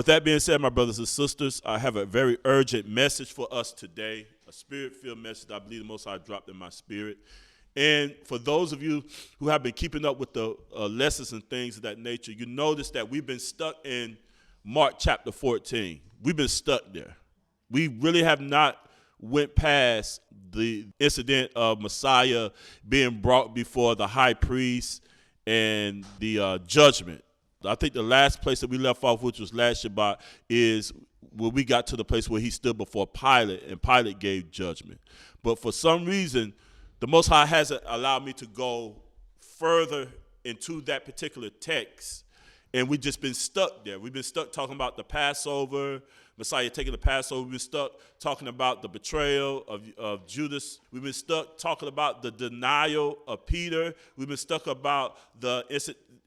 that being said, my brothers and sisters, I have a very urgent message for us today, a spirit-filled message I believe the Most High dropped in my spirit. And for those of you who have been keeping up with the lessons and things of that nature, you notice that we've been stuck in Mark chapter 14. We've been stuck there. We really have not went past the incident of Messiah being brought before the high priest and the judgment. I think the last place that we left off, which was last Shabbat, is when we got to the place where he stood before Pilate and Pilate gave judgment. But for some reason, the Most High hasn't allowed me to go further into that particular text, and we've just been stuck there. We've been stuck talking about the Passover, Messiah taking the Passover. We've been stuck talking about the betrayal of Judas. We've been stuck talking about the denial of Peter. We've been stuck about the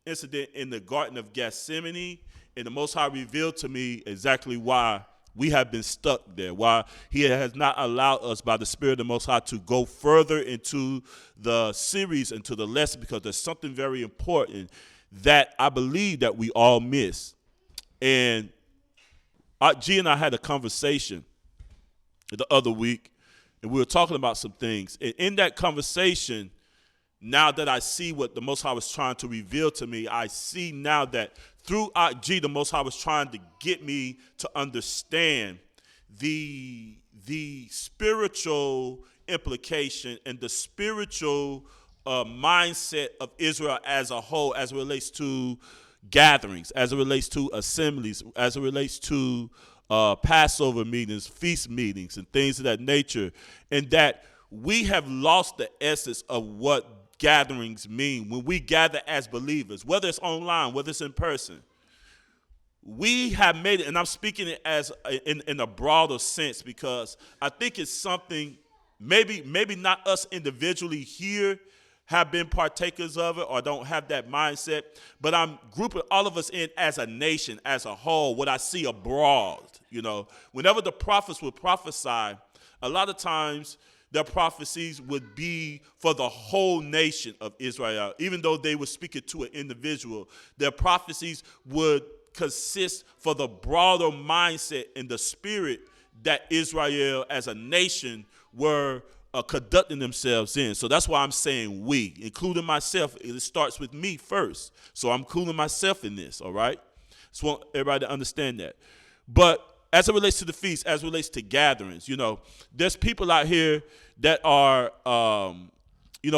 incident in the Garden of Gethsemane, and the Most High revealed to me exactly why we have been stuck there, why he has not allowed us by the Spirit of the Most High to go further into the series, into the lesson, because there's something very important that I believe that we all miss. And G and I had a conversation the other week, and we were talking about some things. And in that conversation, now that I see what the Most High was trying to reveal to me, I see now that through G, the Most High was trying to get me to understand the spiritual implication and the spiritual mindset of Israel as a whole, as it relates to gatherings, as it relates to assemblies, as it relates to Passover meetings, feast meetings, and things of that nature, and that we have lost the essence of what gatherings mean when we gather as believers, whether it's online, whether it's in person. We have made it, and I'm speaking it as in a broader sense, because I think it's something maybe not us individually here have been partakers of it or don't have that mindset, but I'm grouping all of us in as a nation, as a whole, what I see abroad. Whenever the prophets would prophesy, a lot of times their prophecies would be for the whole nation of Israel. Even though they were speaking to an individual, their prophecies would consist for the broader mindset and the spirit that Israel as a nation were conducting themselves in. So that's why I'm saying we, including myself. It starts with me first. So I'm including myself in this, all right? Just want everybody to understand that. But as it relates to the feast, as it relates to gatherings, there's people out here that are,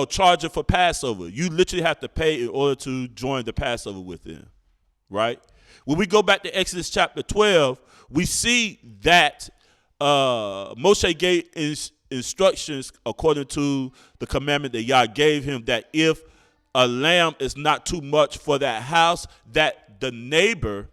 charging for Passover. You literally have to pay in order to join the Passover with them, right? When we go back to Exodus chapter 12, we see that Moshe gave instructions according to the commandment that Yah gave him, that if a lamb is not too much for that house, that the neighbor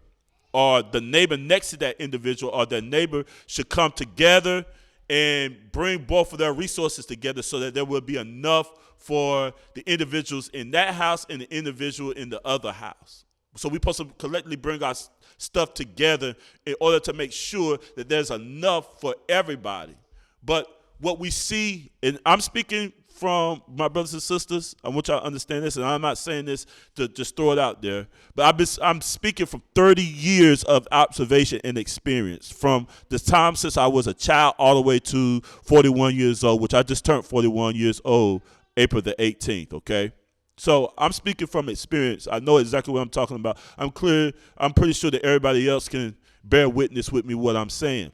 or the neighbor next to that individual or their neighbor should come together and bring both of their resources together so that there will be enough for the individuals in that house and the individual in the other house. So we're supposed to collectively bring our stuff together in order to make sure that there's enough for everybody. But what we see, and I'm speaking from my brothers and sisters, I want y'all to understand this, and I'm not saying this to just throw it out there, but I'm speaking from 30 years of observation and experience, from the time since I was a child all the way to 41 years old, which I just turned 41 years old April the 18th, okay? So I'm speaking from experience. I know exactly what I'm talking about. I'm pretty sure that everybody else can bear witness with me what I'm saying.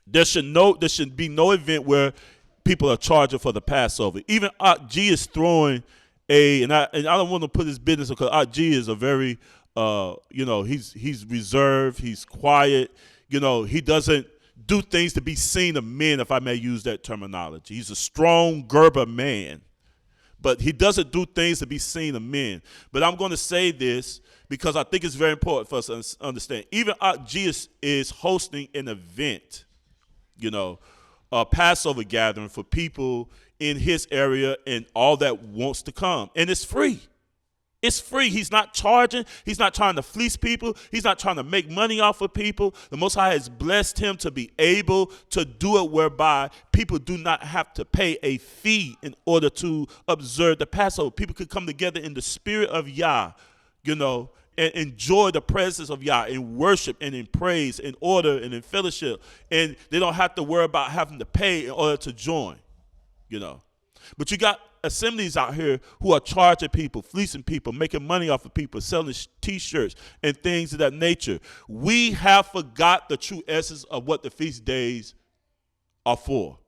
There should be no event where people are charging for the Passover. Even G is throwing and I don't want to put his business, because G is a very, he's reserved, he's quiet, he doesn't do things to be seen of men, if I may use that terminology. He's a strong Gerber man, but he doesn't do things to be seen of men. But I'm going to say this because I think it's very important for us to understand. Even G is hosting an event, a Passover gathering for people in his area and all that wants to come. And it's free. It's free. He's not charging. He's not trying to fleece people. He's not trying to make money off of people. The Most High has blessed him to be able to do it whereby people do not have to pay a fee in order to observe the Passover. People could come together in the spirit of Yah, and enjoy the presence of Yah in worship and in praise, in order and in fellowship. And they don't have to worry about having to pay in order to join, you know. But you got assemblies out here who are charging people, fleecing people, making money off of people, selling T-shirts and things of that nature. We have forgot the true essence of what the feast days are for.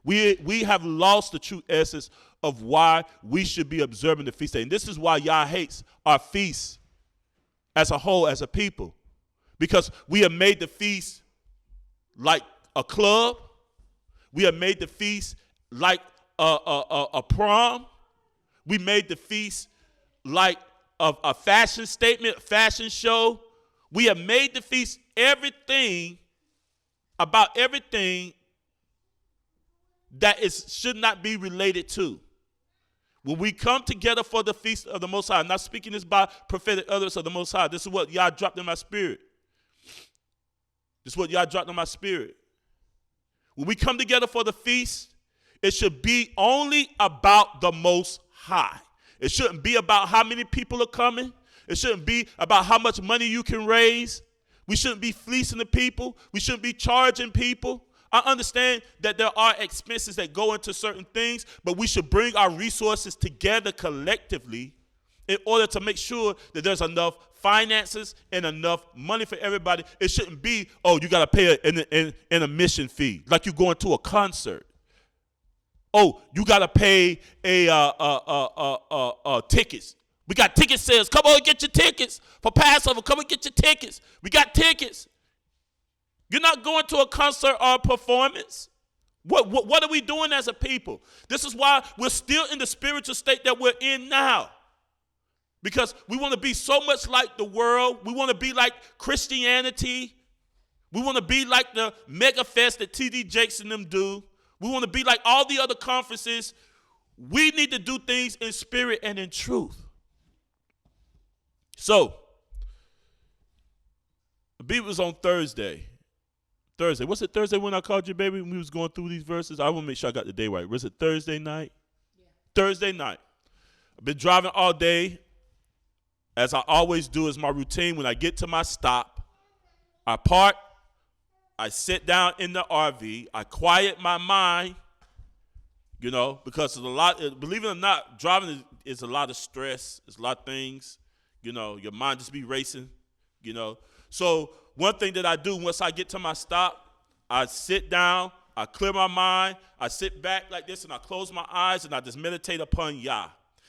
We have lost the true essence of why we should be observing the feast day. And this is why Yah hates our feasts as a whole, as a people. Because we have made the feast like a club. We have made the feast like a prom. We made the feast like a fashion statement, fashion show. We have made the feast about everything that should not be related to. When we come together for the feast of the Most High, I'm not speaking this by prophetic utterance of the Most High. This is what Yah dropped in my spirit. This is what Yah dropped in my spirit. When we come together for the feast, it should be only about the Most High. It shouldn't be about how many people are coming. It shouldn't be about how much money you can raise. We shouldn't be fleecing the people. We shouldn't be charging people. I understand that there are expenses that go into certain things, but we should bring our resources together collectively in order to make sure that there's enough finances and enough money for everybody. It shouldn't be, oh, you got to pay an admission fee, like you going to a concert. Oh, you got to pay tickets. We got ticket sales. Come on, get your tickets for Passover. Come and get your tickets. We got tickets. You're not going to a concert or a performance. What are we doing as a people? This is why we're still in the spiritual state that we're in now. Because we want to be so much like the world. We want to be like Christianity. We want to be like the mega fest that T.D. Jakes and them do. We want to be like all the other conferences. We need to do things in spirit and in truth. So, I believe it was on Thursday. Was it Thursday when I called you, baby, when we was going through these verses? I want to make sure I got the day right. Was it Thursday night? Yeah. Thursday night. I've been driving all day. As I always do, is my routine. When I get to my stop, I park, I sit down in the RV, I quiet my mind, you know, because there's a lot, believe it or not, driving is a lot of stress. It's a lot of things, you know, your mind just be racing, you know. So one thing that I do once I get to my stop, I sit down, I clear my mind, I sit back like this, and I close my eyes, and I just meditate upon Yah.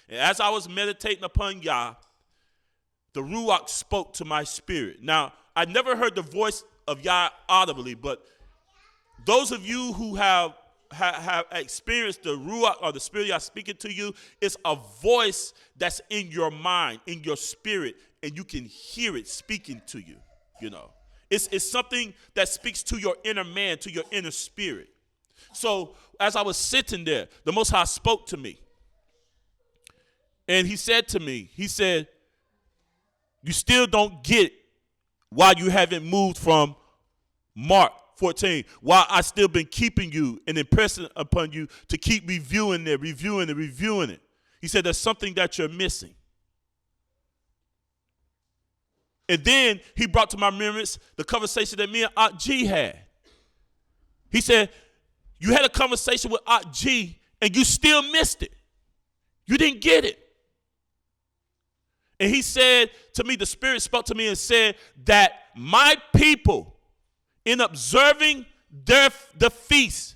And as I was meditating upon Yah, the Ruach spoke to my spirit. Now, I never heard the voice of Yah audibly, but those of you who have experienced the Ruach or the Spirit of Yah speaking to you, it's a voice that's in your mind, in your spirit, and you can hear it speaking to you, you know. It's something that speaks to your inner man, to your inner spirit. So as I was sitting there, the Most High spoke to me. And he said to me, he said, you still don't get why you haven't moved from Mark 14, why I still been keeping you and impressing upon you to keep reviewing it. He said there's something that you're missing. And then he brought to my remembrance the conversation that me and Aunt G had. He said, you had a conversation with Aunt G and you still missed it. You didn't get it. And he said to me, the Spirit spoke to me and said that my people, in observing the feast,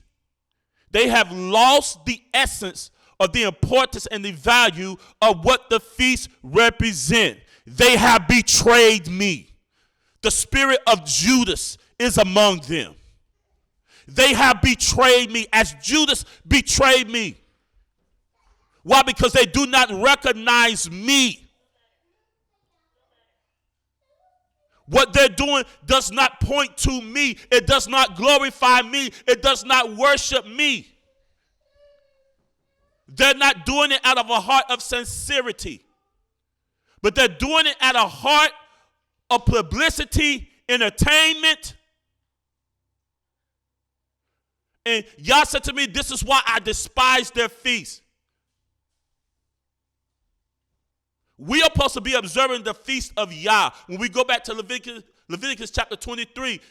they have lost the essence of the importance and the value of what the feast represent. They have betrayed me. The spirit of Judas is among them. They have betrayed me as Judas betrayed me. Why? Because they do not recognize me. What they're doing does not point to me. It does not glorify me. It does not worship me. They're not doing it out of a heart of sincerity, but they're doing it out of a heart of publicity, entertainment. And Yah said to me, this is why I despise their feast. We are supposed to be observing the feast of Yah. When we go back to Leviticus chapter 23,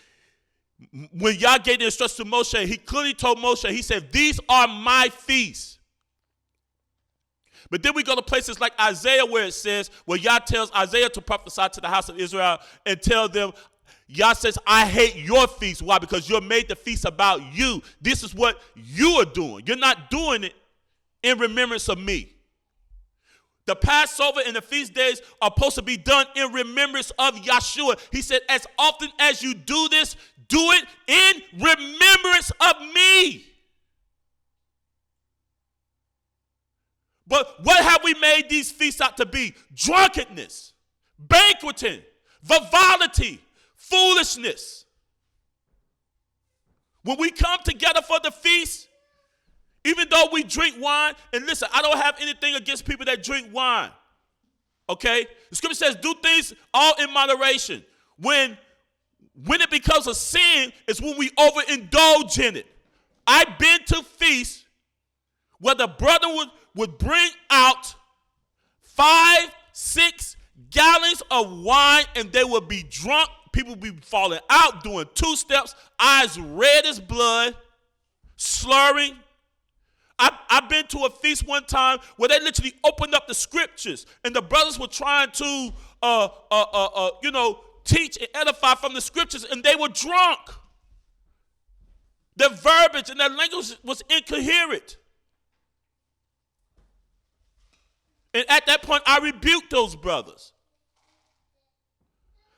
when Yah gave the instructions to Moshe, he clearly told Moshe, he said, these are my feasts. But then we go to places like Isaiah where it says, where Yah tells Isaiah to prophesy to the house of Israel and tell them, Yah says, I hate your feast. Why? Because you made the feast about you. This is what you are doing. You're not doing it in remembrance of me. The Passover and the feast days are supposed to be done in remembrance of Yahshua. He said, as often as you do this, do it in remembrance of me. But what have we made these feasts out to be? Drunkenness, banqueting, frivolity, foolishness. When we come together for the feast, even though we drink wine, and listen, I don't have anything against people that drink wine, okay? The scripture says do things all in moderation. When it becomes a sin, it's when we overindulge in it. I've been to feasts where the brother would bring out 5-6 gallons of wine and they would be drunk. People would be falling out, doing 2 steps, eyes red as blood, slurring. I've been to a feast one time where they literally opened up the scriptures and the brothers were trying to, teach and edify from the scriptures, and they were drunk. Their verbiage and their language was incoherent. And at that point, I rebuked those brothers.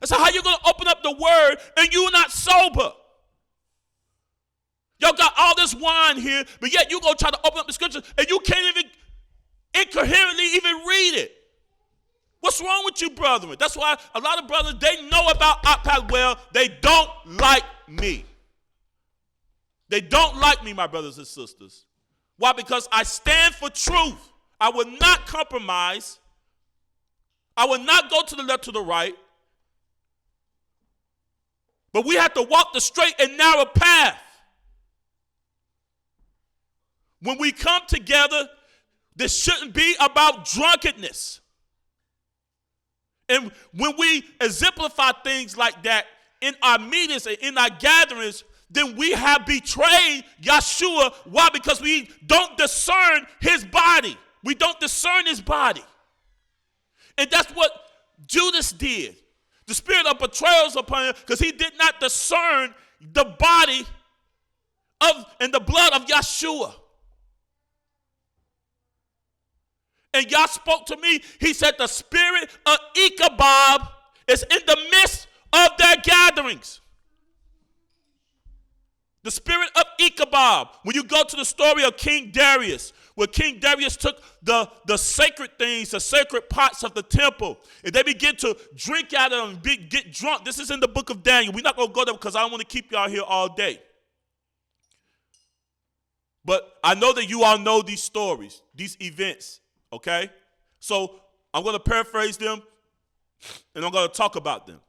I said, how you going to open up the word and you're not sober? Y'all got all this wine here, but yet you're going to try to open up the scriptures and you can't even incoherently even read it. What's wrong with you, brethren? That's why a lot of brothers, they know about Eateth well. They don't like me. They don't like me, my brothers and sisters. Why? Because I stand for truth. I will not compromise. I will not go to the left, to the right. But we have to walk the straight and narrow path. When we come together, this shouldn't be about drunkenness. And when we exemplify things like that in our meetings and in our gatherings, then we have betrayed Yahshua. Why? Because we don't discern his body. We don't discern his body. And that's what Judas did. The spirit of betrayal is upon him because he did not discern the body of and the blood of Yahshua. And Yah spoke to me. He said the spirit of Ichabod is in the midst of their gatherings. The spirit of Ichabod. When you go to the story of King Darius, where King Darius took the sacred things, the sacred pots of the temple, and they begin to drink out of them and get drunk. This is in the book of Daniel. We're not going to go there because I don't want to keep y'all here all day. But I know that you all know these stories, these events, okay? So I'm going to paraphrase them, and I'm going to talk about them.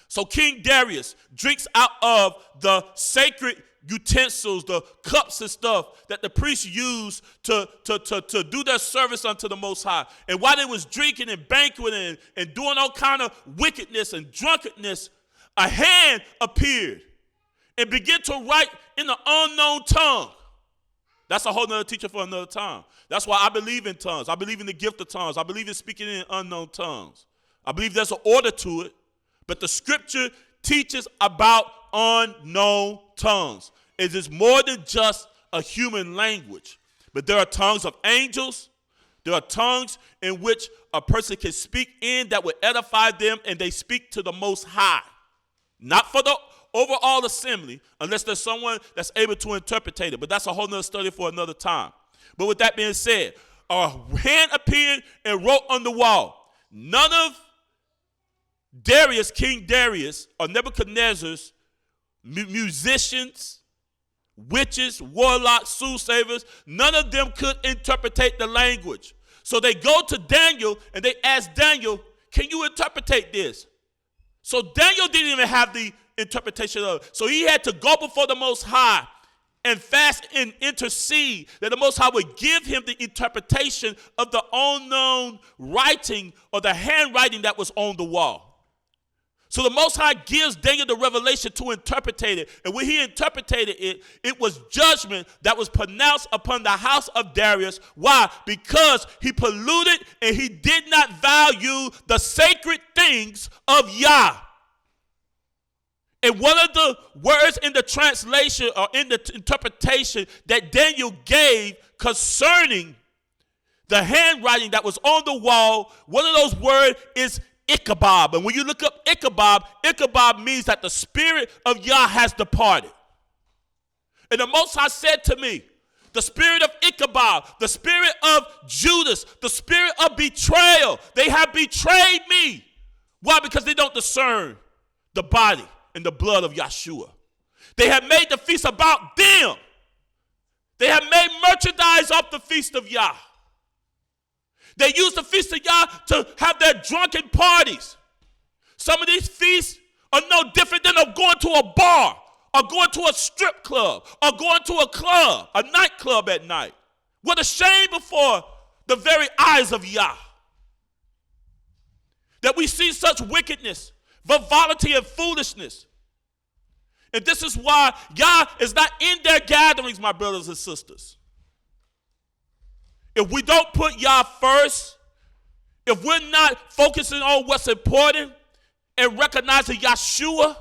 So King Darius drinks out of the sacred utensils, the cups and stuff that the priests used to do their service unto the Most High. And while they was drinking and banqueting and doing all kind of wickedness and drunkenness, a hand appeared and began to write in an unknown tongue. That's a whole nother teacher for another time. That's why I believe in tongues. I believe in the gift of tongues. I believe in speaking in unknown tongues. I believe there's an order to it. But the scripture teaches about unknown tongues. It is more than just a human language. But there are tongues of angels. There are tongues in which a person can speak in that will edify them, and they speak to the Most High. Not for the overall assembly, unless there's someone that's able to interpret it. But that's a whole nother study for another time. But with that being said, a hand appeared and wrote on the wall, none of Darius, King Darius, or Nebuchadnezzar's musicians, witches, warlocks, soothsayers, none of them could interpret the language. So they go to Daniel and they ask Daniel, can you interpret this? So Daniel didn't even have the interpretation of it. So he had to go before the Most High and fast and intercede that the Most High would give him the interpretation of the unknown writing or the handwriting that was on the wall. So the Most High gives Daniel the revelation to interpret it. And when he interpreted it, it was judgment that was pronounced upon the house of Darius. Why? Because he polluted and he did not value the sacred things of Yah. And one of the words in the translation or in the interpretation that Daniel gave concerning the handwriting that was on the wall, one of those words is Ichabod. And when you look up Ichabod, Ichabod means that the spirit of Yah has departed. And the Most High said to me, the spirit of Ichabod, the spirit of Judas, the spirit of betrayal, they have betrayed me. Why? Because they don't discern the body and the blood of Yahshua. They have made the feast about them. They have made merchandise off the feast of Yah. They use the feast of Yah to have their drunken parties. Some of these feasts are no different than going to a bar or going to a strip club or going to a club, a nightclub at night. What a shame before the very eyes of Yah that we see such wickedness, frivolity, and foolishness. And this is why Yah is not in their gatherings, my brothers and sisters. If we don't put Yah first, if we're not focusing on what's important and recognizing Yahshua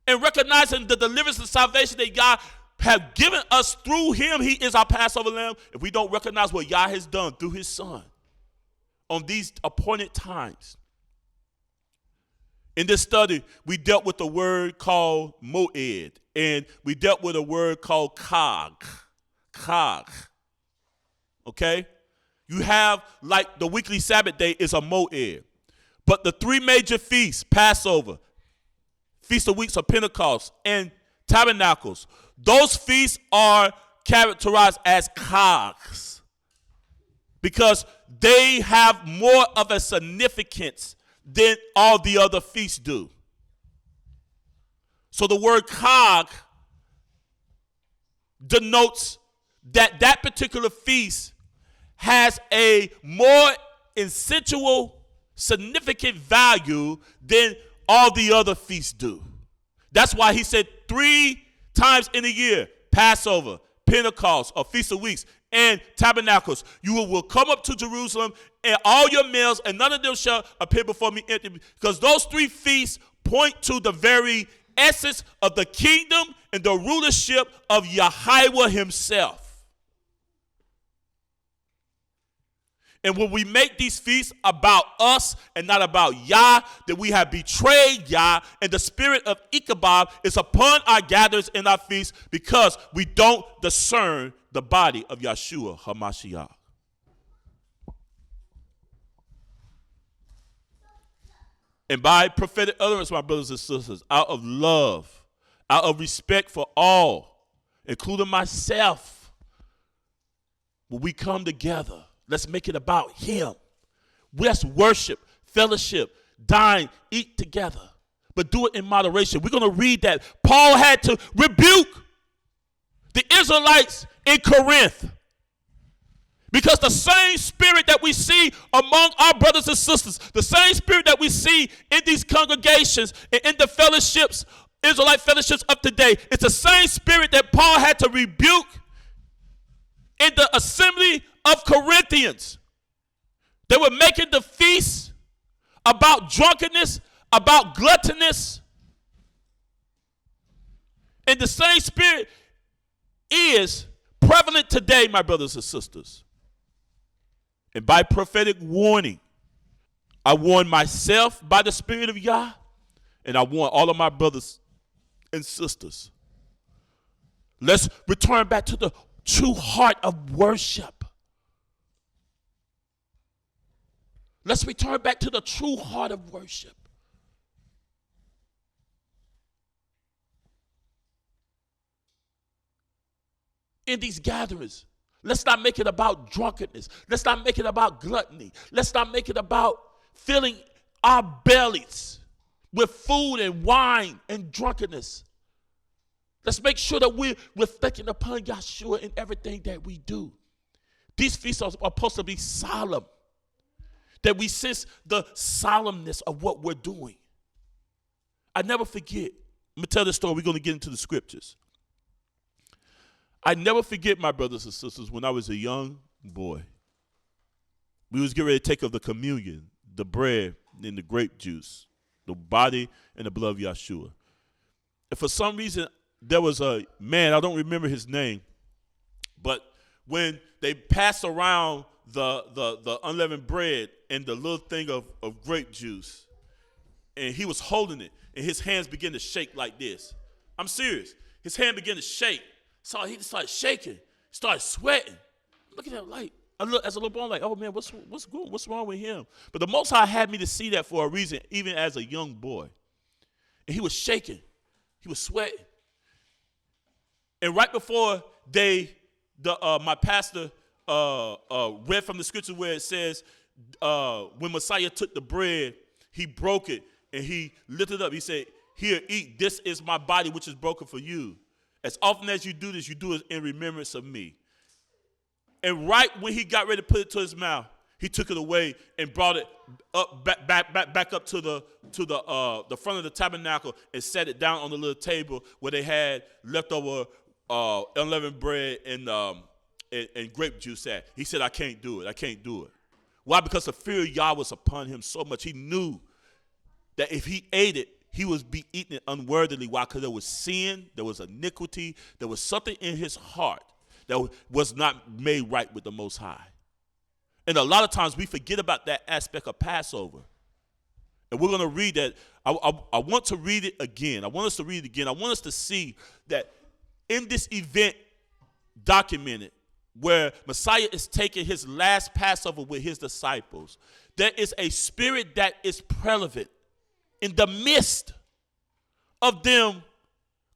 and recognizing the deliverance and salvation that Yah has given us through him, he is our Passover lamb. If we don't recognize what Yah has done through his son on these appointed times. In this study, we dealt with a word called moed, and we dealt with a word called Chag. Okay? You have, like, the weekly Sabbath day is a moed. But the three major feasts, Passover, Feast of Weeks of Pentecost, and Tabernacles, those feasts are characterized as Chags because they have more of a significance than all the other feasts do. So the word Chag denotes that particular feast has a more essential, significant value than all the other feasts do. That's why he said 3 times in a year, Passover, Pentecost, or Feast of Weeks, and Tabernacles, you will come up to Jerusalem, and all your meals, and none of them shall appear before me empty, because those 3 feasts point to the very essence of the kingdom and the rulership of Yahweh himself. And when we make these feasts about us and not about Yah, that we have betrayed Yah, and the spirit of Ichabod is upon our gatherings and our feasts because we don't discern the body of Yahshua HaMashiach. And by prophetic utterance, my brothers and sisters, out of love, out of respect for all, including myself, when we come together, let's make it about him. Let's worship, fellowship, dine, eat together, but do it in moderation. We're going to read that Paul had to rebuke the Israelites in Corinth because the same spirit that we see among our brothers and sisters, the same spirit that we see in these congregations and in the fellowships, Israelite fellowships of today, it's the same spirit that Paul had to rebuke in the assembly of Corinthians. They were making the feast about drunkenness, about gluttonous. And the same spirit is prevalent today, my brothers and sisters. And by prophetic warning, I warn myself by the spirit of Yah, and I warn all of my brothers and sisters. Let's return back to the true heart of worship. Let's return back to the true heart of worship. In these gatherings, let's not make it about drunkenness. Let's not make it about gluttony. Let's not make it about filling our bellies with food and wine and drunkenness. Let's make sure that we're reflecting upon Yahshua in everything that we do. These feasts are supposed to be solemn, that we sense the solemnness of what we're doing. I never forget. I'm going to tell this story. We're going to get into the scriptures. I never forget, my brothers and sisters, when I was a young boy. We was getting ready to take of the communion, the bread and the grape juice, the body and the blood of Yahshua. And for some reason, there was a man, I don't remember his name, but when they passed around the unleavened bread and the little thing of grape juice, and he was holding it, and his hands began to shake like this. I'm serious. His hand began to shake. So he started shaking, started sweating. Look at that light. As a little boy, I'm like, oh man, what's wrong with him? But the Most High had me to see that for a reason, even as a young boy. And he was shaking. He was sweating. And right before my pastor read from the scripture where it says, when Messiah took the bread, he broke it and he lifted it up. He said, here, eat. This is my body, which is broken for you. As often as you do this, you do it in remembrance of me. And right when he got ready to put it to his mouth, he took it away and brought it up back up to the front of the tabernacle and set it down on the little table where they had leftover unleavened bread and grape juice at. He said, I can't do it. I can't do it. Why? Because the fear of Yah was upon him so much. He knew that if he ate it, he would be eating it unworthily. Why? Because there was sin, there was iniquity, there was something in his heart that was not made right with the Most High. And a lot of times we forget about that aspect of Passover. And we're going to read that. I want to read it again. I want us to read it again. I want us to see that in this event documented where Messiah is taking his last Passover with his disciples, there is a spirit that is prevalent in the midst of them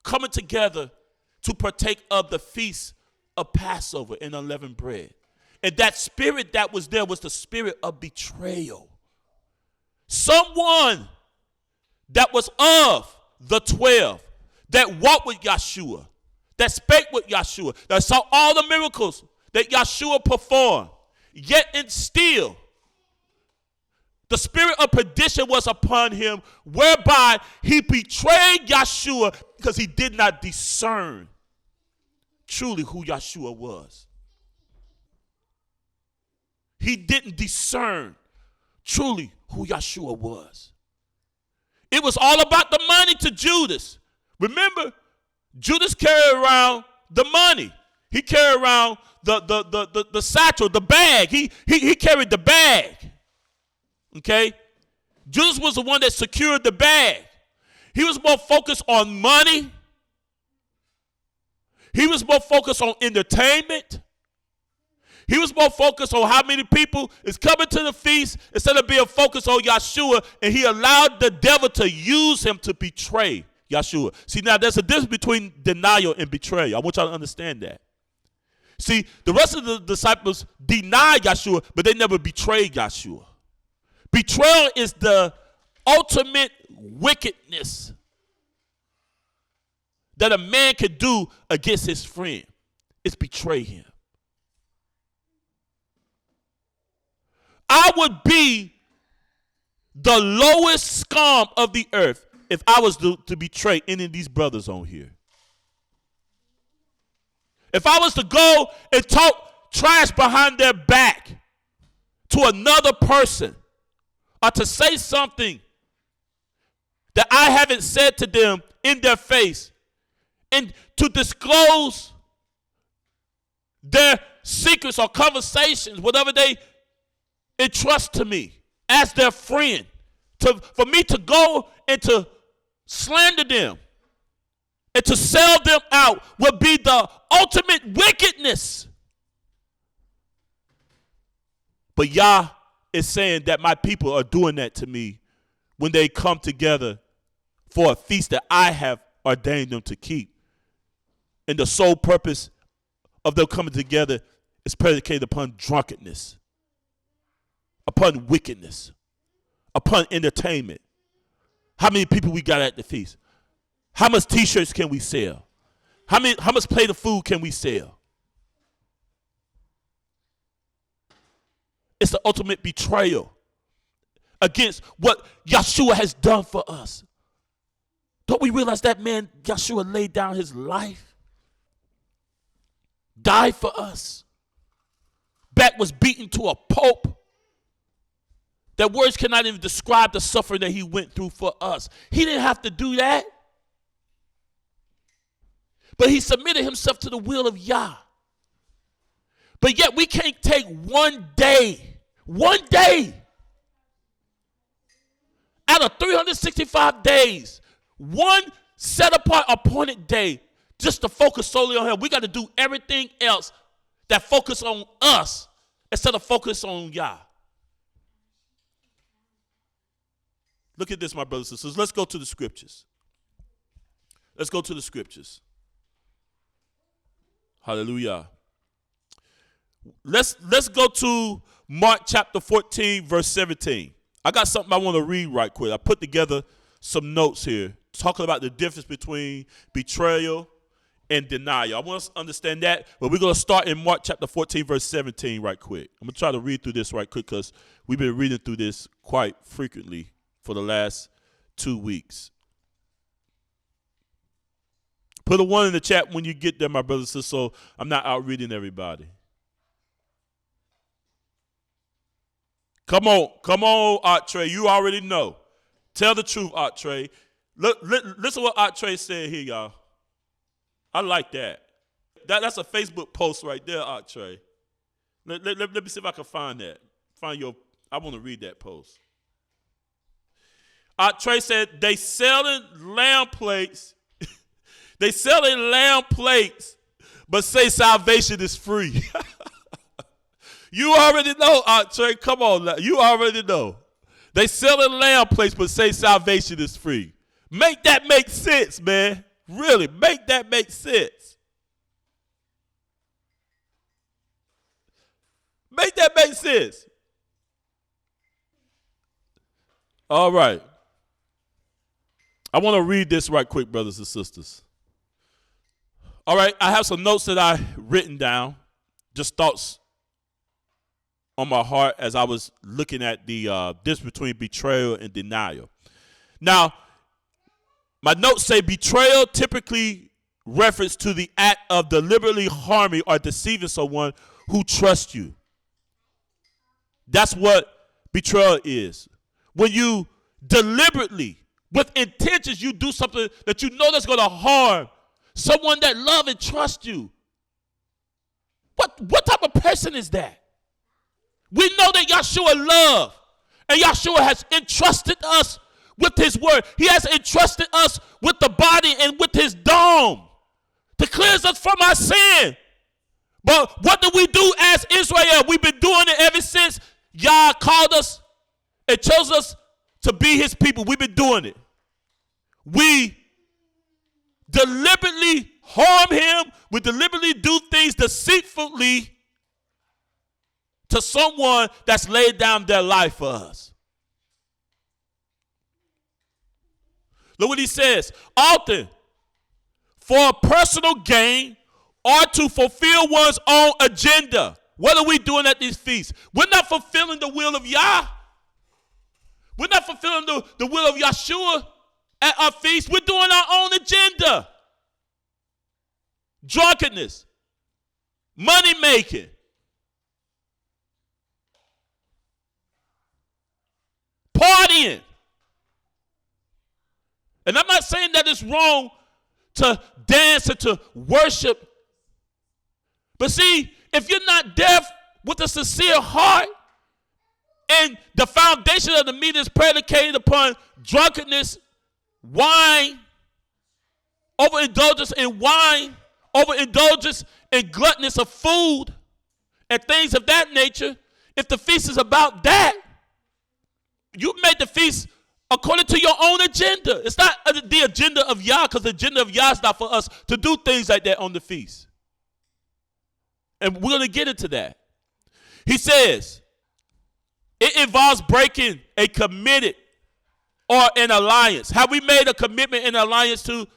coming together to partake of the feast of Passover and unleavened bread. And that spirit that was there was the spirit of betrayal. Someone that was of the 12, that walked with Yahshua, that spake with Yahshua, that saw all the miracles that Yahshua performed, yet and still the spirit of perdition was upon him, whereby he betrayed Yahshua because he did not discern truly who Yahshua was. He didn't discern truly who Yahshua was. It was all about the money to Judas. Remember, Judas carried around the money. He carried around the satchel, the bag. He carried the bag. Okay? Judas was the one that secured the bag. He was more focused on money. He was more focused on entertainment. He was more focused on how many people is coming to the feast instead of being focused on Yahshua, and he allowed the devil to use him to betray Yahshua. See, now there's a difference between denial and betrayal. I want y'all to understand that. See, the rest of the disciples denied Yahshua, but they never betrayed Yahshua. Betrayal is the ultimate wickedness that a man can do against his friend. It's betray him. I would be the lowest scum of the earth if I was to betray any of these brothers on here. If I was to go and talk trash behind their back to another person, or to say something that I haven't said to them in their face, and to disclose their secrets or conversations, whatever they entrust to me as their friend, for me to go and to slander them and to sell them out would be the ultimate wickedness. But Yah is saying that my people are doing that to me when they come together for a feast that I have ordained them to keep. And the sole purpose of them coming together is predicated upon drunkenness, upon wickedness, upon entertainment. How many people we got at the feast? How much t-shirts can we sell? How much plate of food can we sell? It's the ultimate betrayal against what Yeshua has done for us. Don't we realize that man, Yeshua, laid down his life, died for us, back was beaten to a pulp, that words cannot even describe the suffering that he went through for us. He didn't have to do that. But he submitted himself to the will of Yah. But yet we can't take one day out of 365 days, one set apart appointed day just to focus solely on him. We got to do everything else that focus on us instead of focus on Yah. Look at this, my brothers and sisters. Let's go to the scriptures. Let's go to the scriptures. Hallelujah. Let's go to Mark chapter 14, verse 17. I got something I want to read right quick. I put together some notes here talking about the difference between betrayal and denial. I want us to understand that, but we're going to start in Mark chapter 14, verse 17 right quick. I'm going to try to read through this right quick because we've been reading through this quite frequently for the last 2 weeks. Put a 1 in the chat when you get there, my brothers and sisters, so I'm not out reading everybody. Come on, Art Trey. You already know. Tell the truth, Art Trey. Listen what Art Trey said here, y'all. I like that. That's a Facebook post right there, Art Trey. Let me see if I can find that. I want to read that post. Trey said they selling lamb plates. They selling lamb plates, but say salvation is free. You already know, Trey. Come on, you already know. They selling lamb plates, but say salvation is free. Make that make sense, man. Really, make that make sense. Make that make sense. All right. I want to read this right quick, brothers and sisters. All right, I have some notes that I written down, just thoughts on my heart as I was looking at the difference between betrayal and denial. Now, my notes say betrayal typically refers to the act of deliberately harming or deceiving someone who trusts you. That's what betrayal is. When you deliberately, with intentions, you do something that you know that's going to harm someone that love and trust you. What type of person is that? We know that Yeshua love, and Yeshua has entrusted us with his word. He has entrusted us with the body and with his dome to cleanse us from our sin. But what do we do as Israel? We've been doing it ever since Yah called us and chose us to be his people. We've been doing it. We deliberately harm him. We deliberately do things deceitfully to someone that's laid down their life for us. Look what he says. Often, for personal gain or to fulfill one's own agenda. What are we doing at these feasts? We're not fulfilling the will of Yah. We're not fulfilling the will of Yeshua at our feast. We're doing our own agenda. Drunkenness, money making, partying. And I'm not saying that it's wrong to dance and to worship. But see, if you're not there with a sincere heart, and the foundation of the meeting is predicated upon drunkenness, wine, overindulgence in wine, overindulgence in gluttonous of food, and things of that nature, if the feast is about that, you made the feast according to your own agenda. It's not the agenda of Yah, because the agenda of Yah is not for us to do things like that on the feast. And we're going to get into that. He says, it involves breaking a committed or an alliance. Have we made a commitment and alliance to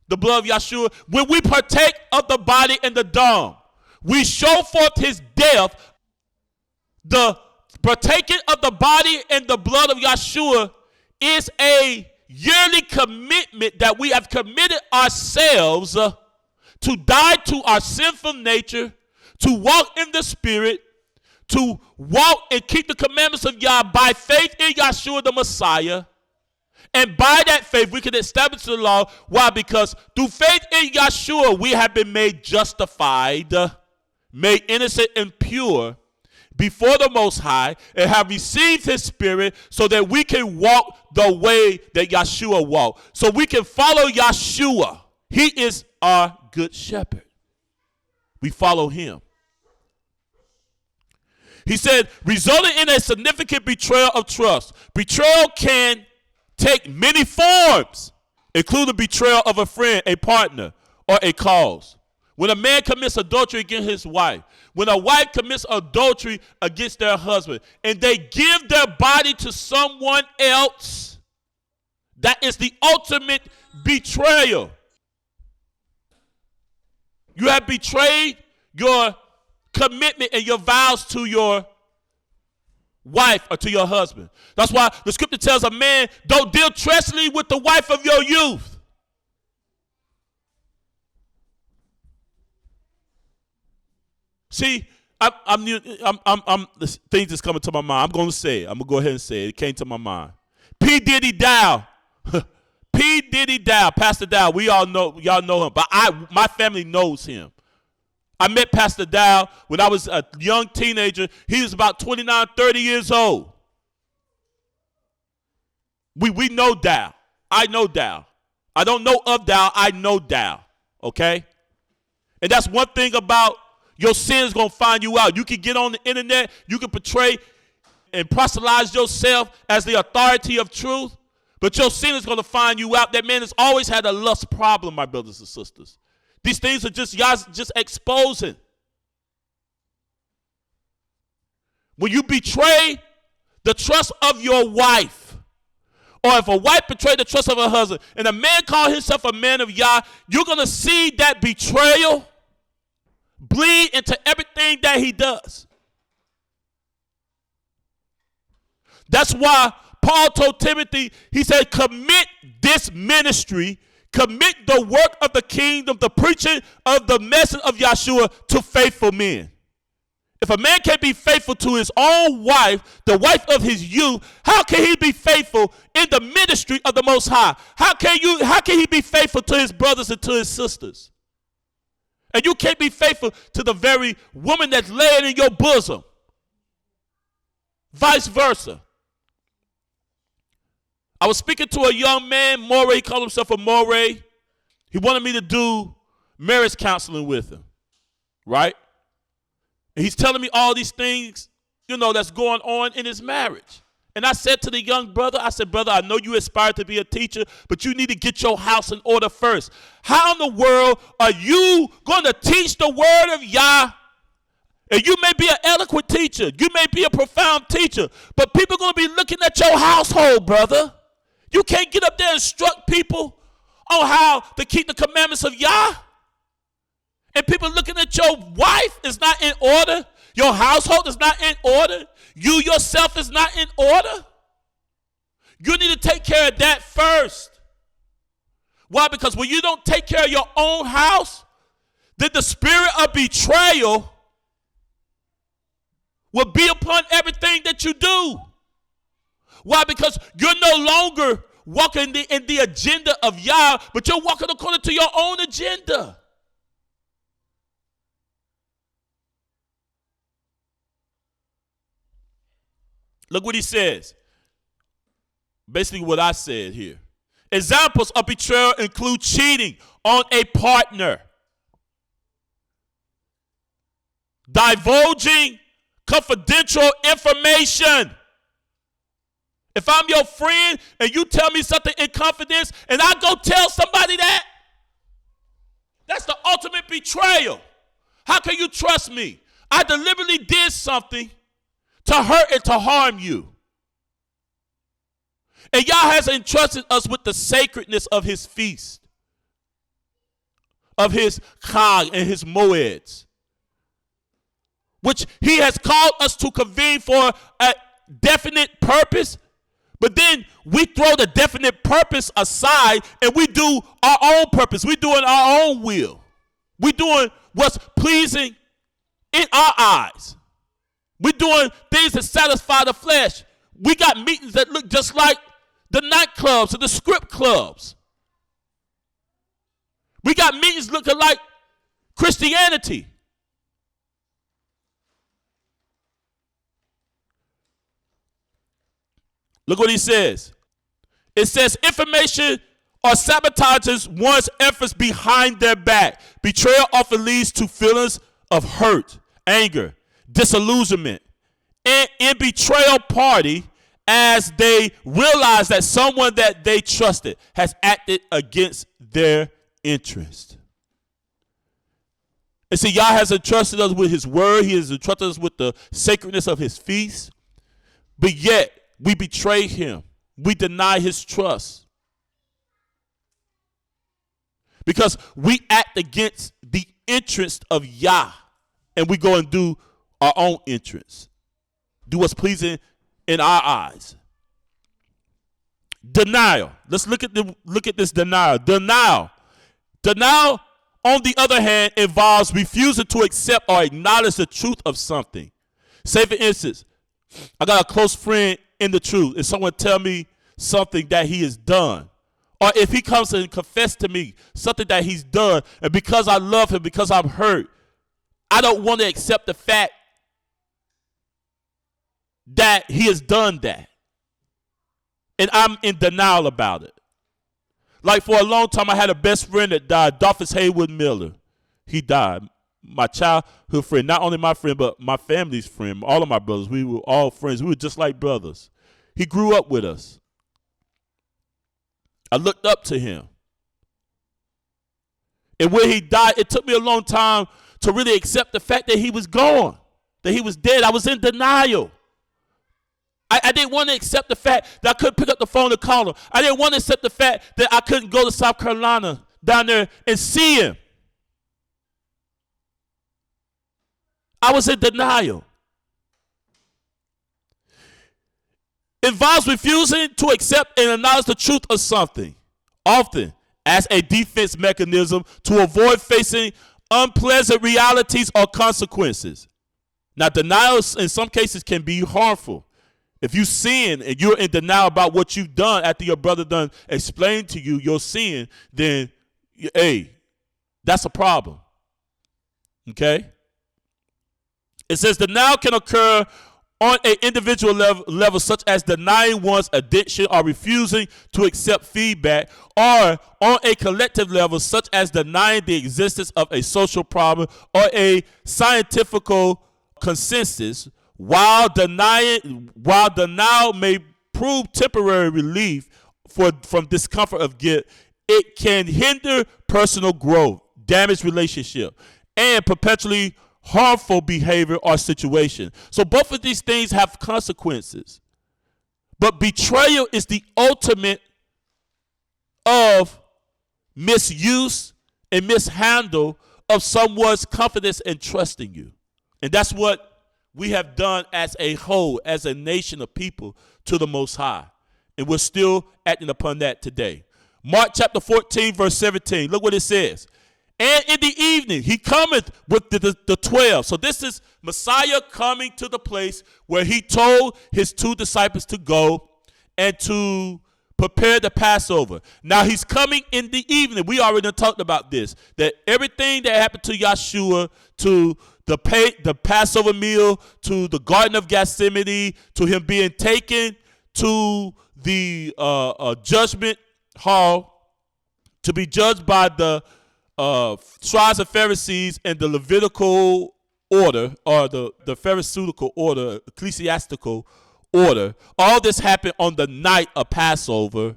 the blood of Yahshua, when we partake of the body and the dome, we show forth his death. The partaking of the body and the blood of Yahshua is a yearly commitment that we have committed ourselves to die to our sinful nature, to walk in the Spirit, to walk and keep the commandments of Yah by faith in Yahshua the Messiah. And by that faith, we can establish the law. Why? Because through faith in Yahshua, we have been made justified, made innocent and pure before the Most High, and have received his Spirit so that we can walk the way that Yahshua walked. So we can follow Yahshua. He is our good shepherd. We follow him. He said, resulting in a significant betrayal of trust. Betrayal can take many forms, including betrayal of a friend, a partner, or a cause. When a man commits adultery against his wife, when a wife commits adultery against their husband, and they give their body to someone else, that is the ultimate betrayal. You have betrayed your commitment and your vows to your wife or to your husband. That's why the scripture tells a man, don't deal treacherously with the wife of your youth. See, the things that's coming to my mind. I'm going to say it. I'm going to go ahead and say it. It came to my mind. P. Diddy Dow. P. Diddy Dow. Pastor Dow. We all know, y'all know him. But my family knows him. I met Pastor Dow when I was a young teenager. He was about 29, 30 years old. We know Dow. I know Dow. I don't know of Dow. I know Dow. Okay? And that's one thing about your sin is going to find you out. You can get on the internet. You can portray and proselytize yourself as the authority of truth. But your sin is going to find you out. That man has always had a lust problem, my brothers and sisters. These things are just exposing. When you betray the trust of your wife, or if a wife betrayed the trust of her husband, and a man called himself a man of Yah, you're going to see that betrayal bleed into everything that he does. That's why Paul told Timothy, he said, commit this ministry, commit the work of the kingdom, the preaching of the message of Yahshua to faithful men. If a man can't be faithful to his own wife, the wife of his youth, how can he be faithful in the ministry of the Most High? How can he be faithful to his brothers and to his sisters? And you can't be faithful to the very woman that's laying in your bosom. Vice versa. I was speaking to a young man, Moray, he called himself a Moray. He wanted me to do marriage counseling with him, right? And he's telling me all these things, that's going on in his marriage. And I said to the young brother, I said, brother, I know you aspire to be a teacher, but you need to get your house in order first. How in the world are you going to teach the word of Yah? And you may be an eloquent teacher. You may be a profound teacher. But people are going to be looking at your household, brother. You can't get up there and instruct people on how to keep the commandments of Yah. And people looking at your wife is not in order. Your household is not in order. You yourself is not in order. You need to take care of that first. Why? Because when you don't take care of your own house, then the spirit of betrayal will be upon everything that you do. Why? Because you're no longer walking in the agenda of Yah, but you're walking according to your own agenda. Look what he says. Basically what I said here. Examples of betrayal include cheating on a partner, divulging confidential information. If I'm your friend and you tell me something in confidence and I go tell somebody that, that's the ultimate betrayal. How can you trust me? I deliberately did something to hurt and to harm you. And Yah has entrusted us with the sacredness of his feast. of his Chag and his Moeds, which he has called us to convene for a definite purpose. But then we throw the definite purpose aside and we do our own purpose. We're doing our own will. We're doing what's pleasing in our eyes. We're doing things that satisfy the flesh. We got meetings that look just like the nightclubs and the script clubs. We got meetings looking like Christianity. Look what he says. It says information or sabotages one's efforts behind their back. Betrayal often leads to feelings of hurt, anger, disillusionment, and in betrayal party as they realize that someone that they trusted has acted against their interest. And see, Yah has entrusted us with his word. He has entrusted us with the sacredness of his feast. But yet, we betray him. We deny his trust. Because we act against the interest of Yah. And we go and do our own interests. Do what's pleasing in our eyes. Denial. Let's look at this denial. Denial, on the other hand, involves refusing to accept or acknowledge the truth of something. Say, for instance, I got a close friend in the truth. If someone tell me something that he has done, or if he comes and confess to me something that he's done, and because I love him, because I'm hurt, I don't want to accept the fact that he has done that. And I'm in denial about it. Like for a long time, I had a best friend that died, Dolphus Haywood Miller. He died. My childhood friend, not only my friend, but my family's friend, all of my brothers. We were all friends. We were just like brothers. He grew up with us. I looked up to him. And when he died, it took me a long time to really accept the fact that he was gone, that he was dead. I was in denial. I didn't want to accept the fact that I couldn't pick up the phone and call him. I didn't want to accept the fact that I couldn't go to South Carolina down there and see him. I was in denial. It involves refusing to accept and acknowledge the truth of something, often as a defense mechanism to avoid facing unpleasant realities or consequences. Now, denial in some cases can be harmful. If you sin and you're in denial about what you've done after your brother done explained to you your sin, then, hey, that's a problem. Okay? It says denial can occur on an individual level, such as denying one's addiction or refusing to accept feedback, or on a collective level, such as denying the existence of a social problem or a scientific consensus. While denial may prove temporary relief from discomfort of guilt, it can hinder personal growth, damage relationship, and perpetually harmful behavior or situation. So both of these things have consequences. But betrayal is the ultimate of misuse and mishandle of someone's confidence and trust in you. And that's what we have done as a whole, as a nation of people, to the Most High. And we're still acting upon that today. Mark chapter 14, verse 17. Look what it says. And in the evening, he cometh with the 12. So this is Messiah coming to the place where he told his two disciples to go and to prepare the Passover. Now he's coming in the evening. We already talked about this, that everything that happened to Yeshua, to the Passover meal, to the Garden of Gethsemane, to him being taken to the judgment hall to be judged by the scribes and Pharisees and the Levitical order, or the Pharisaical order, ecclesiastical order. All this happened on the night of Passover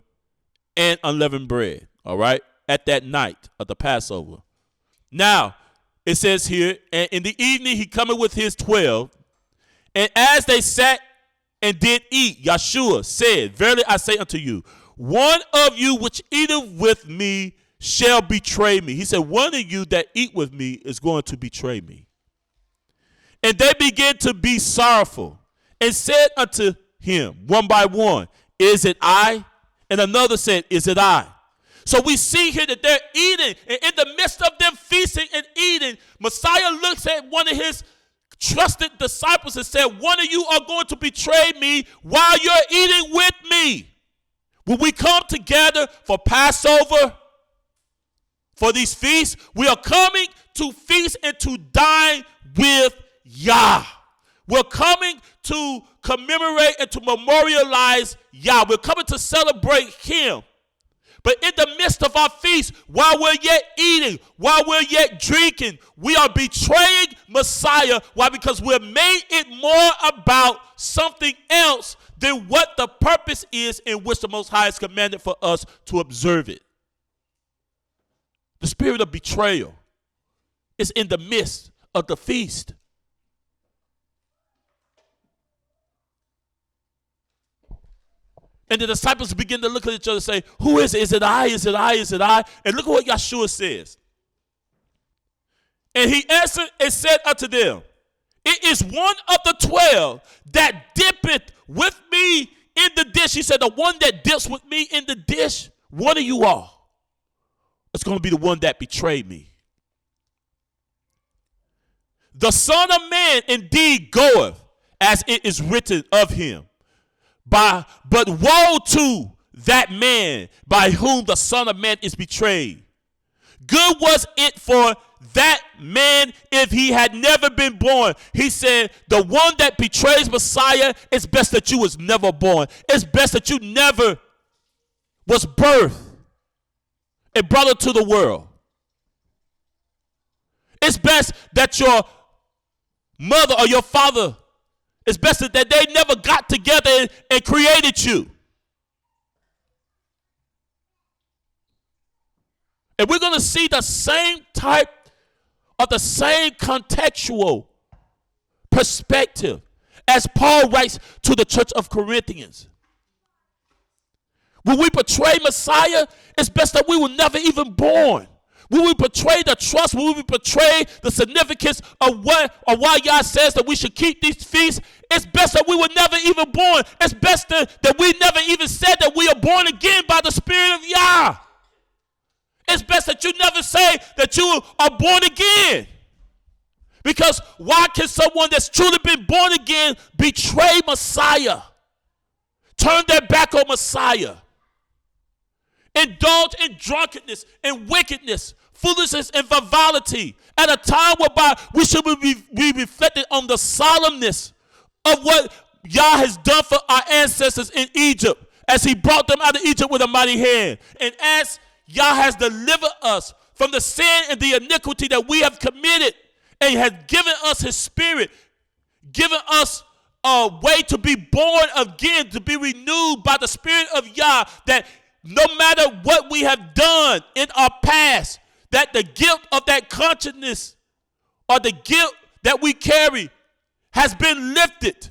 and unleavened bread, all right, at that night of the Passover. Now, it says here, and in the evening he cometh with his 12, and as they sat and did eat, Yeshua said, Verily I say unto you, one of you which eateth with me shall betray me. He said, one of you that eat with me is going to betray me. And they began to be sorrowful and said unto him one by one, is it I? And another said, is it I? So we see here that they're eating, and in the midst of them feasting and eating, Messiah looks at one of his trusted disciples and said, one of you are going to betray me while you're eating with me. When we come together for Passover, for these feasts, we are coming to feast and to dine with Yah. We're coming to commemorate and to memorialize Yah. We're coming to celebrate him. But in the midst of our feast, while we're yet eating, while we're yet drinking, we are betraying Messiah. Why? Because we've made it more about something else than what the purpose is in which the Most High has commanded for us to observe it. The spirit of betrayal is in the midst of the feast. And the disciples begin to look at each other and say, who is it? Is it I? Is it I? Is it I? And look at what Yeshua says. And he answered and said unto them, it is one of the 12 that dippeth with me in the dish. He said, the one that dips with me in the dish, one of you all, it's going to be the one that betrayed me. The Son of Man indeed goeth, as it is written of him. But woe to that man by whom the Son of Man is betrayed. Good was it for that man if he had never been born. He said, the one that betrays Messiah, it's best that you was never born. It's best that you never was birthed and brought into the world. It's best that your mother or your father, it's best that they never got together and created you. And we're going to see the same type of the same contextual perspective as Paul writes to the church of Corinthians. When we betray Messiah, it's best that we were never even born. When we betray the trust, when we betray the significance of why Yah says that we should keep these feasts, it's best that we were never even born. It's best that we never even said that we are born again by the Spirit of Yah. It's best that you never say that you are born again. Because why can someone that's truly been born again betray Messiah? Turn their back on Messiah. Indulge in drunkenness and wickedness, foolishness and frivolity at a time whereby we should be reflected on the solemnness of what Yah has done for our ancestors in Egypt as he brought them out of Egypt with a mighty hand. And as Yah has delivered us from the sin and the iniquity that we have committed and has given us his spirit, given us a way to be born again, to be renewed by the Spirit of Yah, that no matter what we have done in our past, that the guilt of that consciousness or the guilt that we carry has been lifted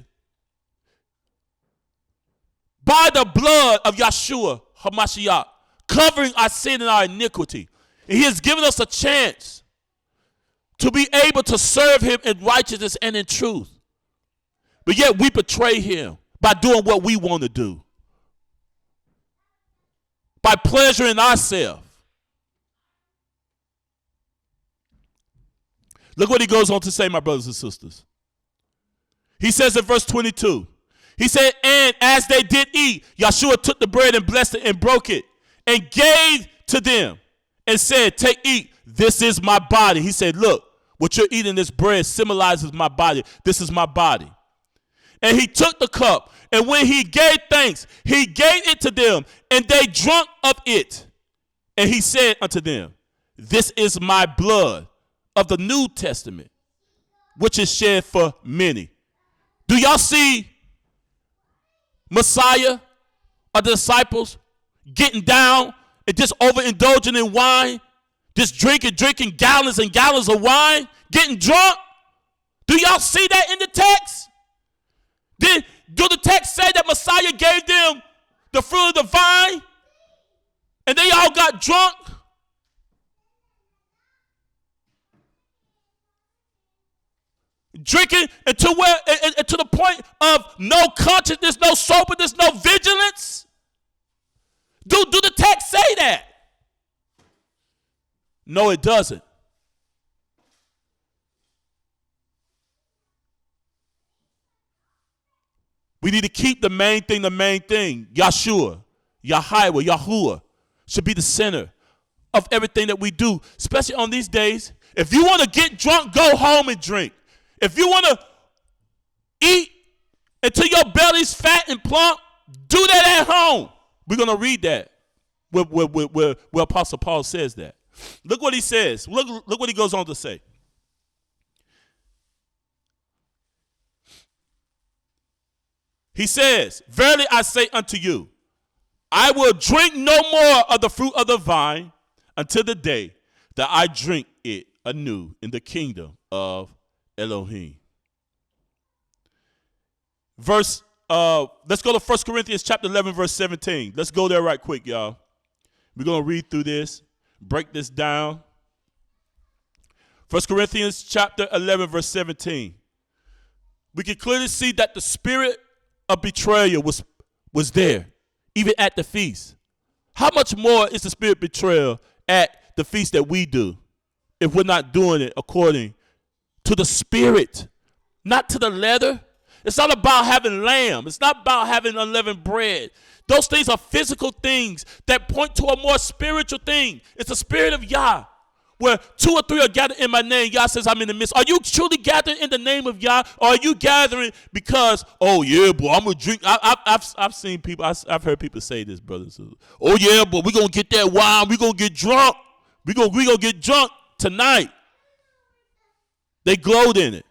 by the blood of Yeshua HaMashiach, covering our sin and our iniquity. And he has given us a chance to be able to serve him in righteousness and in truth. But yet we betray him by doing what we want to do, by pleasuring ourselves. Look what he goes on to say, my brothers and sisters. He says in verse 22, he said, and as they did eat, Yeshua took the bread and blessed it and broke it and gave to them and said, take, eat, this is my body. He said, look, what you're eating, this bread symbolizes my body. This is my body. And he took the cup, and when he gave thanks, he gave it to them, and they drank of it. And he said unto them, this is my blood of the New Testament, which is shed for many. Do y'all see Messiah or the disciples getting down and just overindulging in wine, just drinking gallons and gallons of wine, getting drunk? Do y'all see that in the text? Do the text say that Messiah gave them the fruit of the vine and they all got drunk? Drinking until where, and to the point of no consciousness, no soberness, no vigilance? Do the text say that? No, it doesn't. We need to keep the main thing. Yahshua, Yahweh, Yahuwah should be the center of everything that we do, especially on these days. If you want to get drunk, go home and drink. If you want to eat until your belly's fat and plump, do that at home. We're going to read that where Apostle Paul says that. Look what he says. Look what he goes on to say. He says, verily I say unto you, I will drink no more of the fruit of the vine until the day that I drink it anew in the kingdom of Elohim. Let's go to 1 Corinthians chapter 11, verse 17. Let's go there right quick, y'all. We're going to read through this, break this down. 1 Corinthians chapter 11, verse 17. We can clearly see that the spirit of betrayal was there, even at the feast. How much more is the spirit of betrayal at the feast that we do if we're not doing it according to the spirit, not to the letter? It's not about having lamb. It's not about having unleavened bread. Those things are physical things that point to a more spiritual thing. It's the spirit of Yah, where 2 or 3 are gathered in my name. Yah says I'm in the midst. Are you truly gathering in the name of Yah, or are you gathering because, oh yeah, boy, I'm gonna drink? I've seen people. I've heard people say this, brothers. Oh yeah, boy, we gonna get that wine. We gonna get drunk. We gonna get drunk tonight. They glowed in it.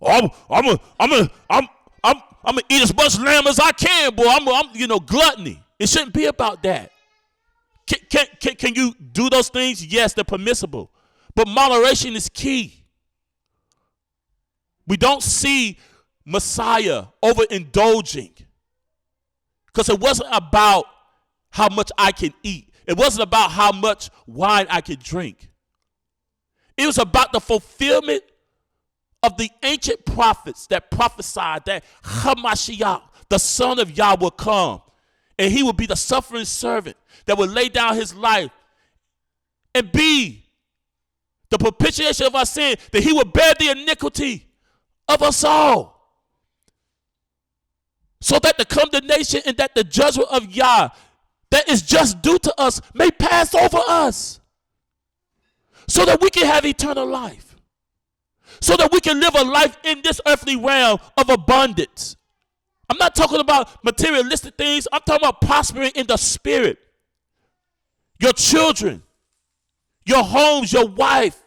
Oh, I'm gonna eat as much lamb as I can, boy. I'm gluttony. It shouldn't be about that. Can you do those things? Yes, they're permissible. But moderation is key. We don't see Messiah overindulging because it wasn't about how much I can eat. It wasn't about how much wine I could drink. It was about the fulfillment of the ancient prophets that prophesied that Hamashiach, the son of Yah, will come. And he will be the suffering servant that will lay down his life and be the propitiation of our sin, that he will bear the iniquity of us all. So that the condemnation and that the judgment of Yah that is just due to us may pass over us. So that we can have eternal life. So that we can live a life in this earthly realm of abundance. I'm not talking about materialistic things. I'm talking about prospering in the spirit. Your children, your homes, your wife,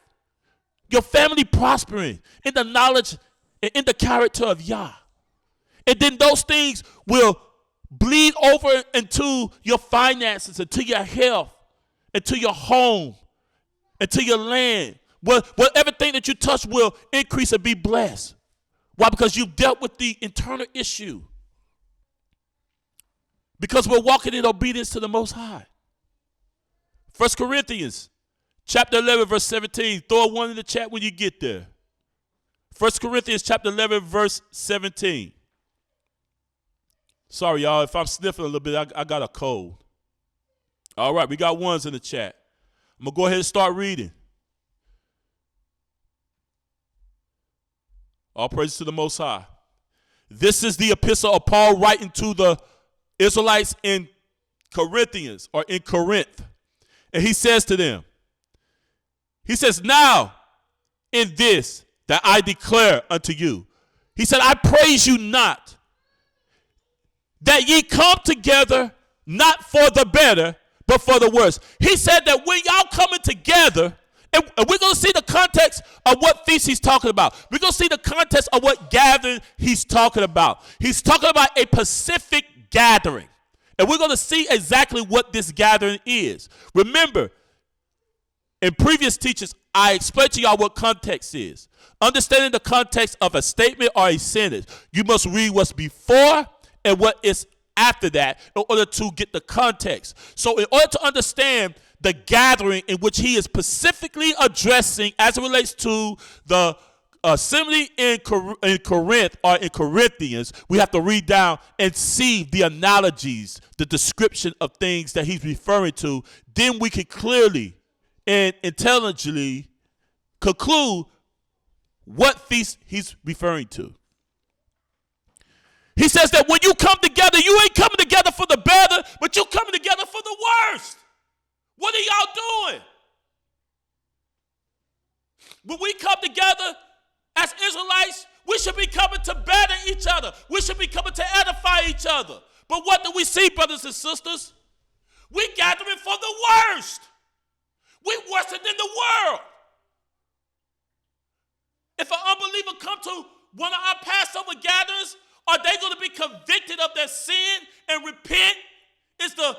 your family prospering in the knowledge and in the character of Yah. And then those things will bleed over into your finances, into your health, into your home, into your land. Well, everything that you touch will increase and be blessed. Why? Because you've dealt with the internal issue. Because we're walking in obedience to the Most High. 1 Corinthians chapter 11, verse 17. Throw one in the chat when you get there. 1 Corinthians chapter 11, verse 17. Sorry, y'all, if I'm sniffing a little bit, I got a cold. All right, we got ones in the chat. I'm going to go ahead and start reading. All praise to the Most High. This is the epistle of Paul writing to the Israelites in Corinthians or in Corinth. And he says to them, he says, now in this that I declare unto you, he said, I praise you not that ye come together not for the better, but for the worse. He said that when y'all coming together, and we're going to see the context of what feast he's talking about. We're going to see the context of what gathering he's talking about. He's talking about a specific gathering. And we're going to see exactly what this gathering is. Remember, in previous teachings, I explained to y'all what context is. Understanding the context of a statement or a sentence, you must read what's before and what is after that in order to get the context. So in order to understand the gathering in which he is specifically addressing as it relates to the assembly in Corinth or in Corinthians, we have to read down and see the analogies, the description of things that he's referring to. Then we can clearly and intelligently conclude what feast he's referring to. He says that when you come together, you ain't coming together for the better, but you're coming together for the worst. What are y'all doing? When we come together as Israelites, we should be coming to better each other. We should be coming to edify each other. But what do we see, brothers and sisters? We gathering for the worst. We worse than the world. If an unbeliever come to one of our Passover gatherings, are they going to be convicted of their sin and repent? Is the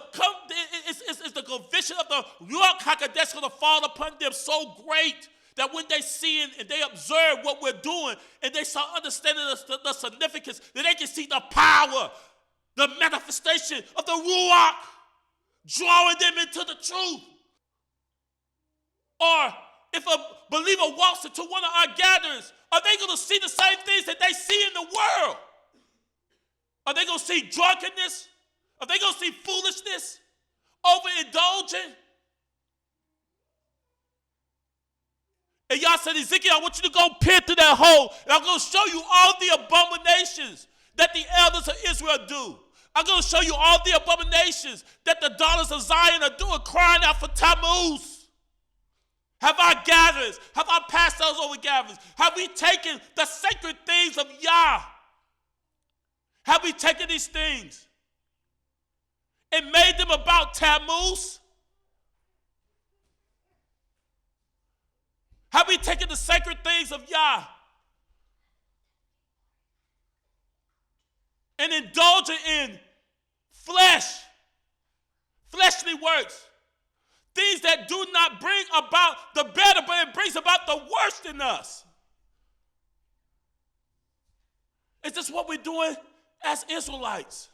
conviction of the Ruach HaKodesh going to fall upon them so great that when they see it and they observe what we're doing and they start understanding the significance, that they can see the power, the manifestation of the Ruach drawing them into the truth? Or if a believer walks into one of our gatherings, are they going to see the same things that they see in the world? Are they going to see drunkenness? Are they going to see foolishness? Overindulging? And y'all said, Ezekiel, I want you to go peer through that hole, and I'm going to show you all the abominations that the elders of Israel do. I'm going to show you all the abominations that the daughters of Zion are doing, crying out for Tammuz. Have our gatherings, have our Passover gatherings, have we taken the sacred things of Yah? Have we taken these things and made them about Tammuz? Have we taken the sacred things of Yah and indulging in fleshly works, things that do not bring about the better, but it brings about the worst in us? Is this what we're doing as Israelites?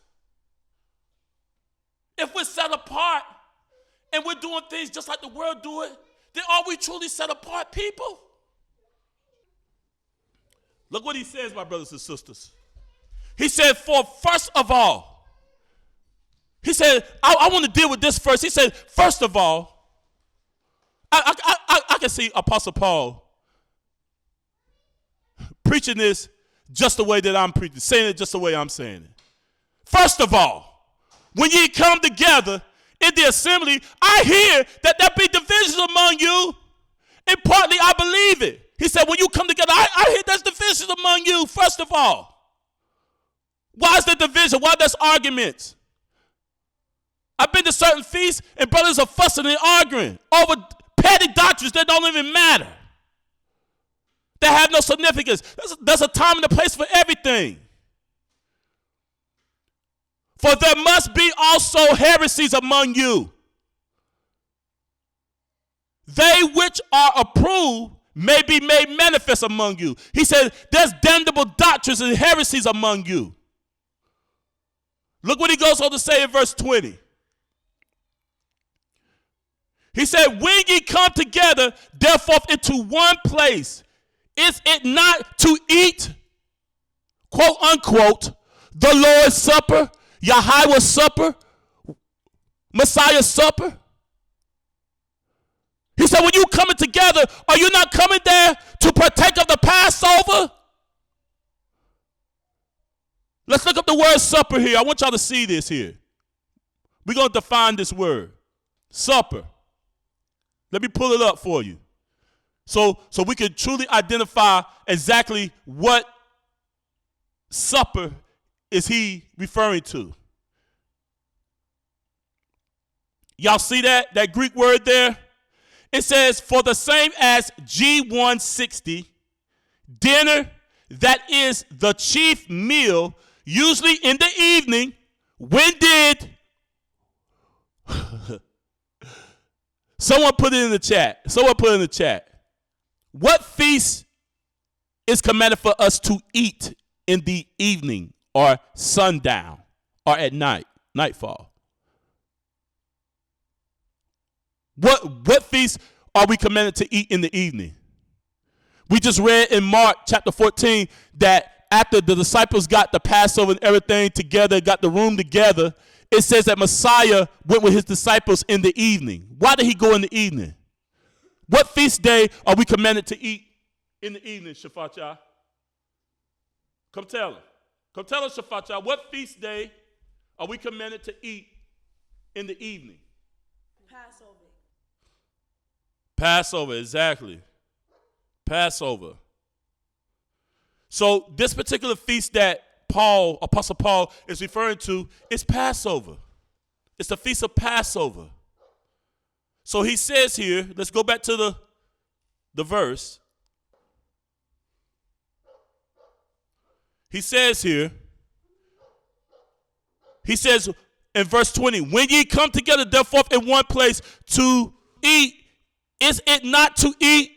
If we're set apart and we're doing things just like the world do it, then are we truly set apart people? Look what he says, my brothers and sisters. He said, for first of all, he said, I want to deal with this first. He said, first of all, I can see Apostle Paul preaching this just the way that I'm preaching, saying it just the way I'm saying it. First of all, when ye come together in the assembly, I hear that there be divisions among you, and partly I believe it. He said, when you come together, I hear there's divisions among you, first of all. Why is there division? Why there's arguments? I've been to certain feasts, and brothers are fussing and arguing over petty doctrines that don't even matter, that have no significance. There's a time and a place for everything. For there must be also heresies among you. They which are approved may be made manifest among you. He said, there's damnable doctrines and heresies among you. Look what he goes on to say in verse 20. He said, when ye come together, therefore, into one place, is it not to eat, quote unquote, the Lord's Supper, Yahweh's Supper, Messiah's Supper? He said, when you coming together, are you not coming there to partake of the Passover? Let's look up the word supper here. I want y'all to see this here. We're going to define this word, supper. Let me pull it up for you. So we can truly identify exactly what supper is he referring to. Y'all see that Greek word there? It says, for the same as G160, dinner, that is the chief meal, usually in the evening. When did someone put it in the chat? What feast is commanded for us to eat in the evening or sundown or at night, nightfall? What feast are we commanded to eat in the evening? We just read in Mark chapter 14 that after the disciples got the Passover and everything together, got the room together, it says that Messiah went with his disciples in the evening. Why did he go in the evening? What feast day are we commanded to eat in the evening, Shafatah? Come tell him. Come tell us, Shafatah, what feast day are we commanded to eat in the evening? Passover. Passover, exactly. Passover. So this particular feast that Apostle Paul is referring to is Passover. It's the feast of Passover. So he says here, let's go back to the verse. He says here, he says in verse 20, when ye come together therefore in one place to eat, is it not to eat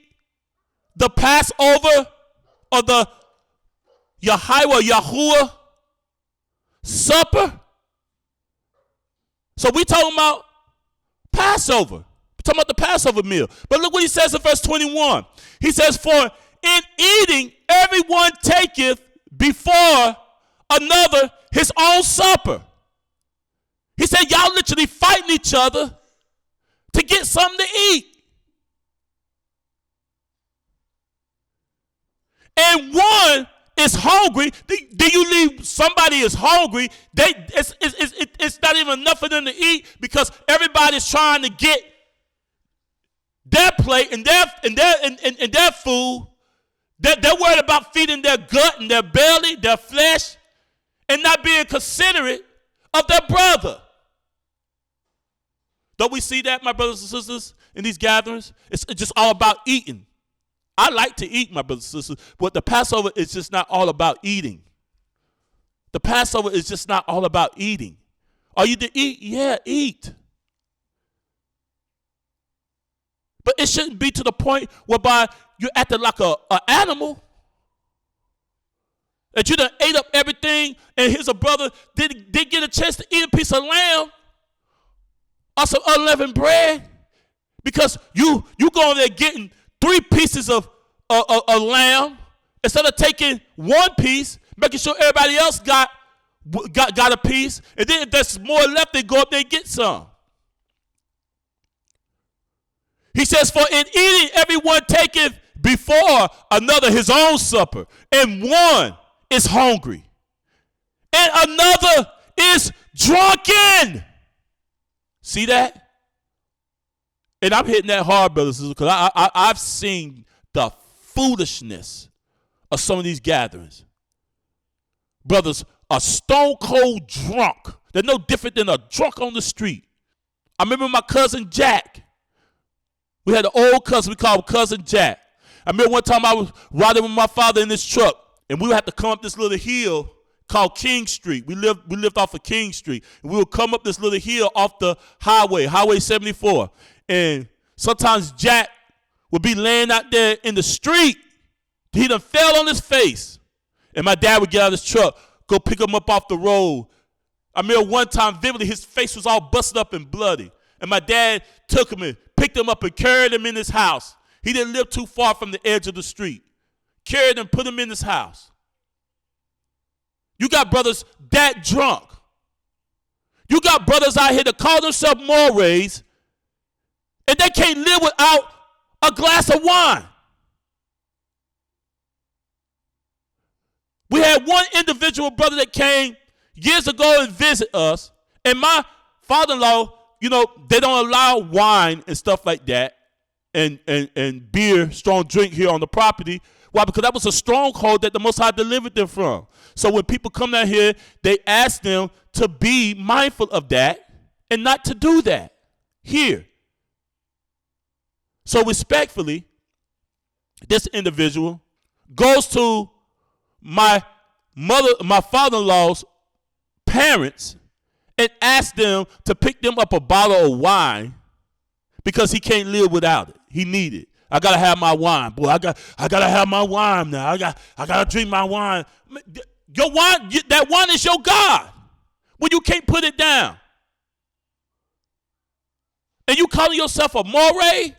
the Passover or the Yahuwah supper? So we talking about Passover. We're talking about the Passover meal. But look what he says in verse 21. He says, for in eating everyone taketh before another his own supper. He said, y'all literally fighting each other to get something to eat. And one is hungry. Do you leave somebody is hungry? It's not even enough for them to eat because everybody's trying to get their plate and their food. They're worried about feeding their gut and their belly, their flesh, and not being considerate of their brother. Don't we see that, my brothers and sisters, in these gatherings? It's just all about eating. I like to eat, my brothers and sisters, but the Passover is just not all about eating. The Passover is just not all about eating. Are you to eat? Yeah, eat. But it shouldn't be to the point whereby you're acting like an animal. That you done ate up everything, and here's a brother did get a chance to eat a piece of lamb or some unleavened bread because you go in there getting 3 pieces of lamb instead of taking 1 piece, making sure everybody else got a piece, and then if there's more left, they go up there and get some. He says, for in eating everyone taketh before another his own supper, and one is hungry, and another is drunken. See that? And I'm hitting that hard, brothers, because I've seen the foolishness of some of these gatherings. Brothers are stone cold drunk. They're no different than a drunk on the street. I remember my cousin Jack. We had an old cousin, we called him Cousin Jack. I remember one time I was riding with my father in this truck, and we would have to come up this little hill called King Street. We lived off of King Street. And we would come up this little hill off the Highway 74. And sometimes Jack would be laying out there in the street. He done fell on his face. And my dad would get out of his truck, go pick him up off the road. I remember one time vividly, his face was all busted up and bloody. And my dad took him and picked him up and carried him in his house. He didn't live too far from the edge of the street. Carried him, put him in his house. You got brothers that drunk. You got brothers out here that call themselves mores, and they can't live without a glass of wine. We had one individual brother that came years ago and visit us, and my father-in-law, they don't allow wine and stuff like that, and beer, strong drink here on the property. Why? Because that was a stronghold that the Most High delivered them from. So when people come down here, they ask them to be mindful of that and not to do that here. So respectfully, this individual goes to my father-in-law's parents and asks them to pick them up a bottle of wine because he can't live without it. He need it. I gotta have my wine, boy. I gotta have my wine now. I gotta drink my wine. Your wine, that wine is your God. When you can't put it down, and you calling yourself a moray,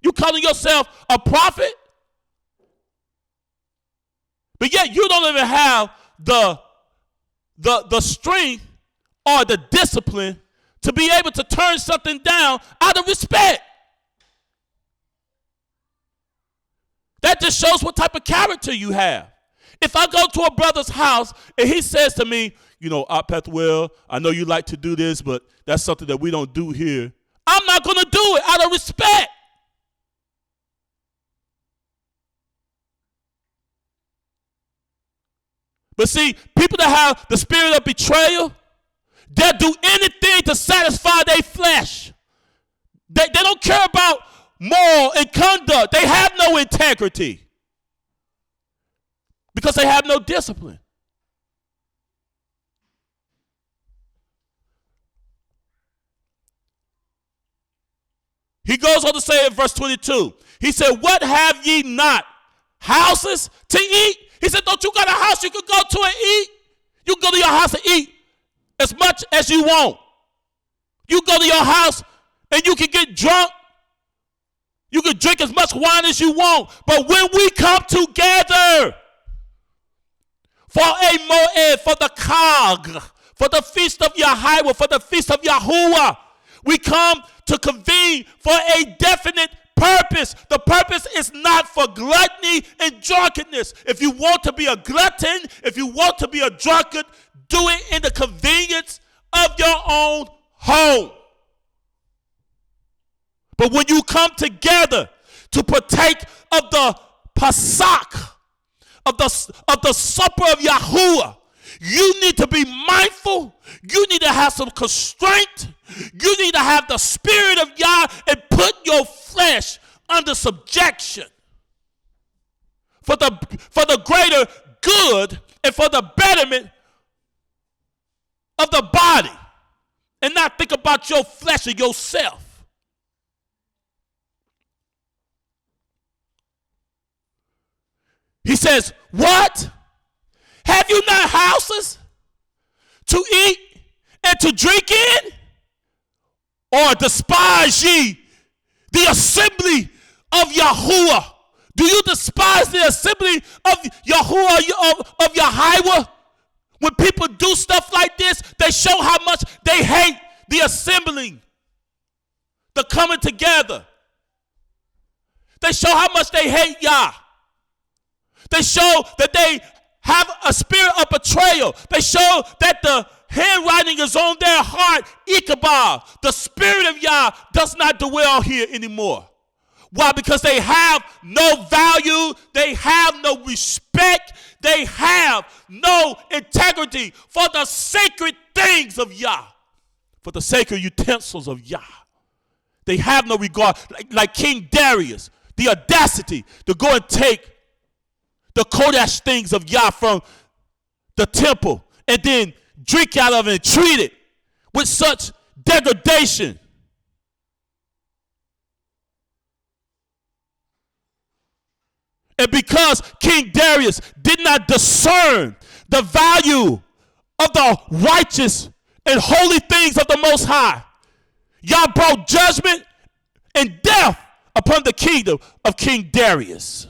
you calling yourself a prophet, But yet you don't even have the strength or the discipline to be able to turn something down out of respect. That just shows what type of character you have. If I go to a brother's house and he says to me, Pethuel, I know you like to do this, but that's something that we don't do here. I'm not going to do it out of respect. But see, people that have the spirit of betrayal, they'll do anything to satisfy their flesh. They don't care about moral and conduct. They have no integrity because they have no discipline. He goes on to say in verse 22, he said, what have ye not? Houses to eat? He said, don't you got a house you could go to and eat? You go to your house and eat as much as you want. You go to your house and you can get drunk. You can drink as much wine as you want. But when we come together for a moed, for the Chag, for the feast of Yahweh, for the feast of Yahuwah, we come to convene for a definite purpose. The purpose is not for gluttony and drunkenness. If you want to be a glutton, if you want to be a drunkard, do it in the convenience of your own home. But when you come together to partake of the Pasach, of the supper of Yahuwah, you need to be mindful. You need to have some constraint. You need to have the spirit of Yah and put your flesh under subjection for the greater good and for the betterment of the body, and not think about your flesh or yourself. He says, what? Have you not houses to eat and to drink in? Or despise ye the assembly of Yahuwah? Do you despise the assembly of Yahuwah, of Yahweh? When people do stuff like this, they show how much they hate the assembling, the coming together. They show how much they hate Yah. They show that they have a spirit of betrayal. They show that the handwriting is on their heart. Ichabod, the spirit of Yah, does not dwell here anymore. Why? Because they have no value. They have no respect. They have no integrity for the sacred things of Yah, for the sacred utensils of Yah. They have no regard. Like King Darius, the audacity to go and take the Kodesh things of Yah from the temple and then drink out of it and treat it with such degradation. And because King Darius did not discern the value of the righteous and holy things of the Most High, Yah brought judgment and death upon the kingdom of King Darius.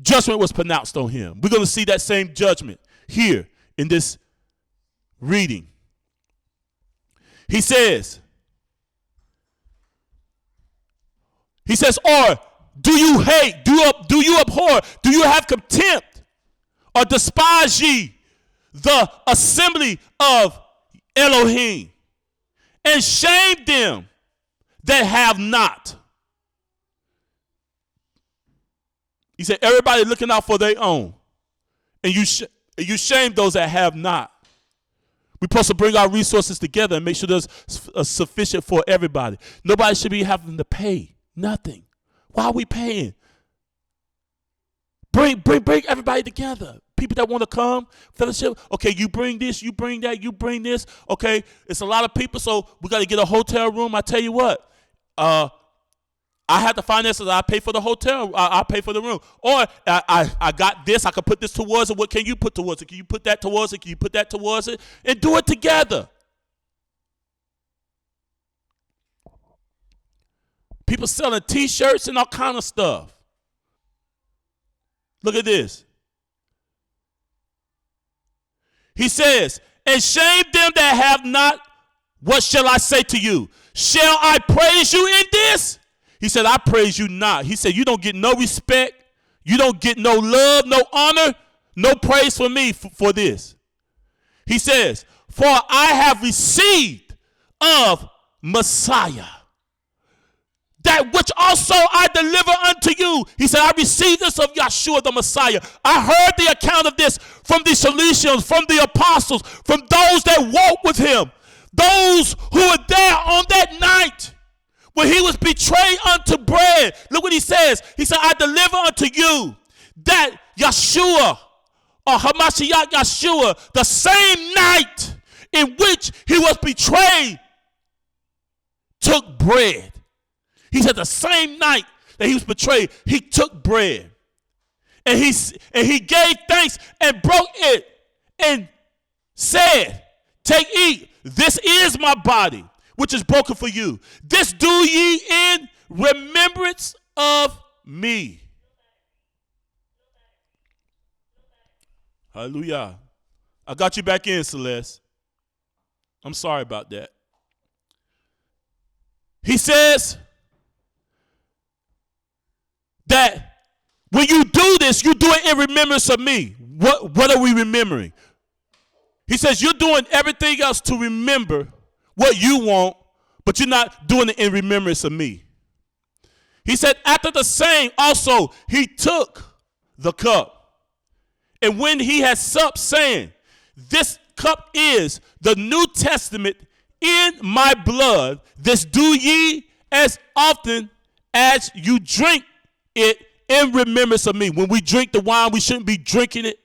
Judgment was pronounced on him. We're going to see that same judgment here in this reading. He says, or do you hate, do you abhor, do you have contempt, or despise ye the assembly of Elohim, and shame them that have not? He said, everybody looking out for their own, and you shame those that have not. We're supposed to bring our resources together and make sure there's sufficient for everybody. Nobody should be having to pay nothing. Why are we paying? Bring everybody together. People that want to come, fellowship. Okay, you bring this, you bring that, you bring this. Okay, it's a lot of people, so we got to get a hotel room. I tell you what, I have the finances. I pay for the hotel. I pay for the room. Or I got this. I can put this towards it. What can you put towards it? Can you put that towards it? Can you put that towards it? And do it together. People selling T-shirts and all kind of stuff. Look at this. He says, and shame them that have not. What shall I say to you? Shall I praise you in this? He said, I praise you not. He said, you don't get no respect. You don't get no love, no honor, no praise for me for this. He says, for I have received of Messiah that which also I deliver unto you. He said, I received this of Yeshua the Messiah. I heard the account of this from the Salesians, from the apostles, from those that walked with him, those who were there on that night when he was betrayed unto bread. Look what he says. He said, I deliver unto you that Yeshua, or Hamashiach Yeshua, the same night in which he was betrayed, took bread. He said the same night that he was betrayed, he took bread. And he gave thanks and broke it and said, take, eat. This is my body, which is broken for you. This do ye in remembrance of me. Hallelujah. I got you back in, Celeste. I'm sorry about that. He says that when you do this, you do it in remembrance of me. What are we remembering? He says you're doing everything else to remember what you want, but you're not doing it in remembrance of me. He said, after the same also, he took the cup. And when he had supped, saying, this cup is the New Testament in my blood. This do ye as often as you drink it in remembrance of me. When we drink the wine, we shouldn't be drinking it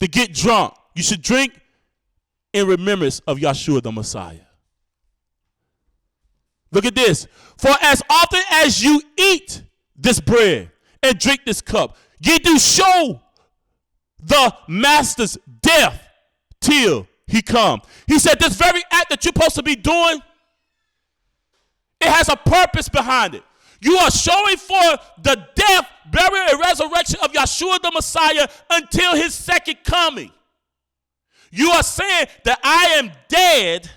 to get drunk. You should drink in remembrance of Yeshua the Messiah. Look at this. For as often as you eat this bread and drink this cup, ye do show the master's death till he come. He said this very act that you're supposed to be doing, it has a purpose behind it. You are showing for the death, burial, and resurrection of Yeshua the Messiah until his second coming. You are saying that I am dead,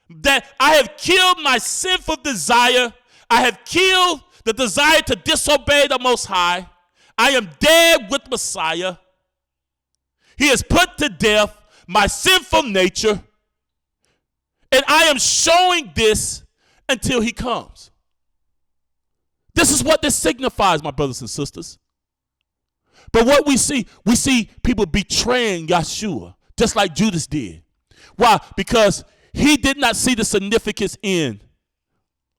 that I have killed my sinful desire. I have killed the desire to disobey the Most High. I am dead with Messiah. He has put to death my sinful nature. And I am showing this until he comes. This is what this signifies, my brothers and sisters. But what we see people betraying Yeshua, just like Judas did. Why? Because he did not see the significance in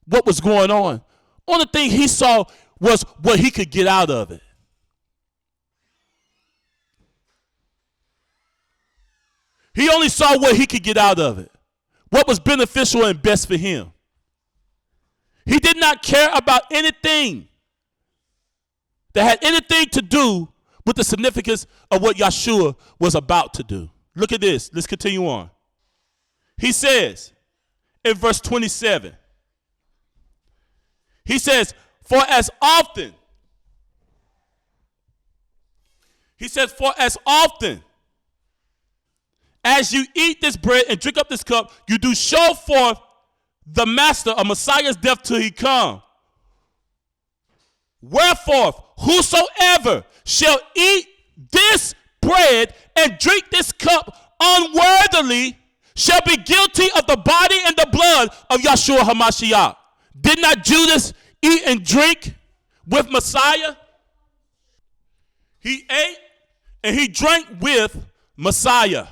what was going on. Only thing he saw was what he could get out of it. He only saw what he could get out of it, what was beneficial and best for him. He did not care about anything that had anything to do with the significance of what Yeshua was about to do. Look at this. Let's continue on. He says in verse 27, he says, for as often as you eat this bread and drink up this cup, you do show forth the master of Messiah's death till he come. Wherefore, whosoever shall eat this bread and drink this cup unworthily shall be guilty of the body and the blood of Yeshua HaMashiach. Did not Judas eat and drink with Messiah? He ate and he drank with Messiah.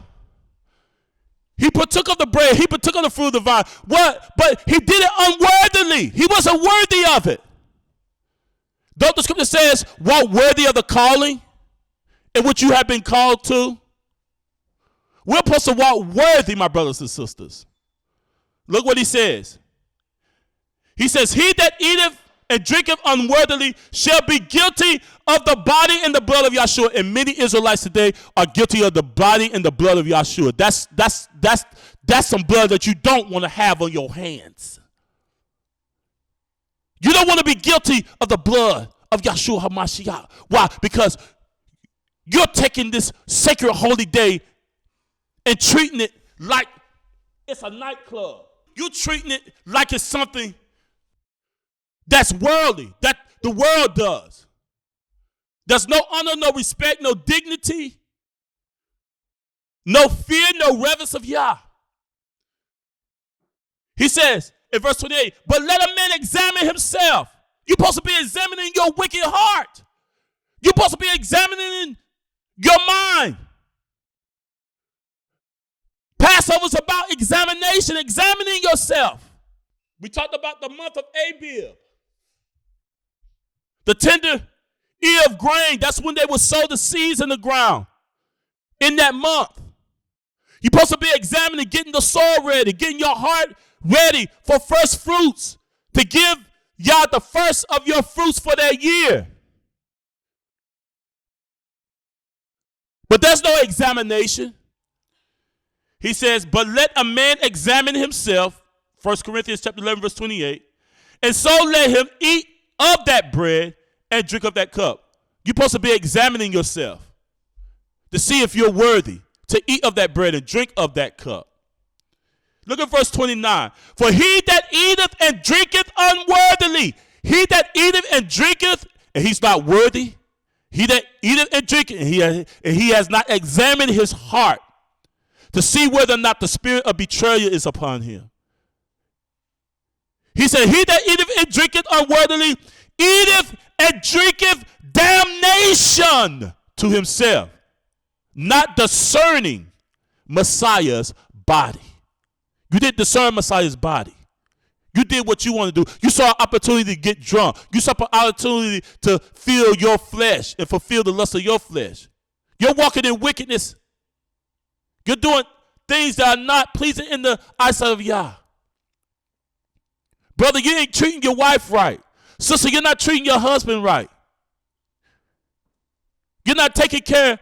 He partook of the bread. He partook of the fruit of the vine. What? But he did it unworthily. He wasn't worthy of it. Don't the scripture says, walk worthy of the calling in which you have been called to? We're supposed to walk worthy, my brothers and sisters. Look what he says. He says, he that eateth and drinketh unworthily shall be guilty of the body and the blood of Yeshua. And many Israelites today are guilty of the body and the blood of Yeshua. That's some blood that you don't want to have on your hands. You don't want to be guilty of the blood of Yeshua HaMashiach. Why? Because you're taking this sacred holy day and treating it like it's a nightclub. You treating it like it's something that's worldly, that the world does. There's no honor, no respect, no dignity, no fear, no reverence of Yah. He says in verse 28, but let a man examine himself. You're supposed to be examining your wicked heart. You're supposed to be examining your mind. Passover's about examination, examining yourself. We talked about the month of Abib. The tender ear of grain, that's when they would sow the seeds in the ground. In that month. You're supposed to be examining, getting the soil ready, getting your heart ready for first fruits, to give Yah the first of your fruits for that year. But there's no examination. He says, but let a man examine himself, 1 Corinthians chapter 11, verse 28, and so let him eat of that bread and drink of that cup. You're supposed to be examining yourself to see if you're worthy to eat of that bread and drink of that cup. Look at verse 29. For he that eateth and drinketh unworthily, he that eateth and drinketh, and he's not worthy, he that eateth and drinketh, and he has not examined his heart to see whether or not the spirit of betrayal is upon him. He said, he that eateth and drinketh unworthily, eateth and drinketh damnation to himself, not discerning Messiah's body. You didn't discern Messiah's body. You did what you want to do. You saw an opportunity to get drunk. You saw an opportunity to fill your flesh and fulfill the lust of your flesh. You're walking in wickedness. You're doing things that are not pleasing in the eyesight of Yah. Brother, you ain't treating your wife right. Sister, you're not treating your husband right. You're not taking care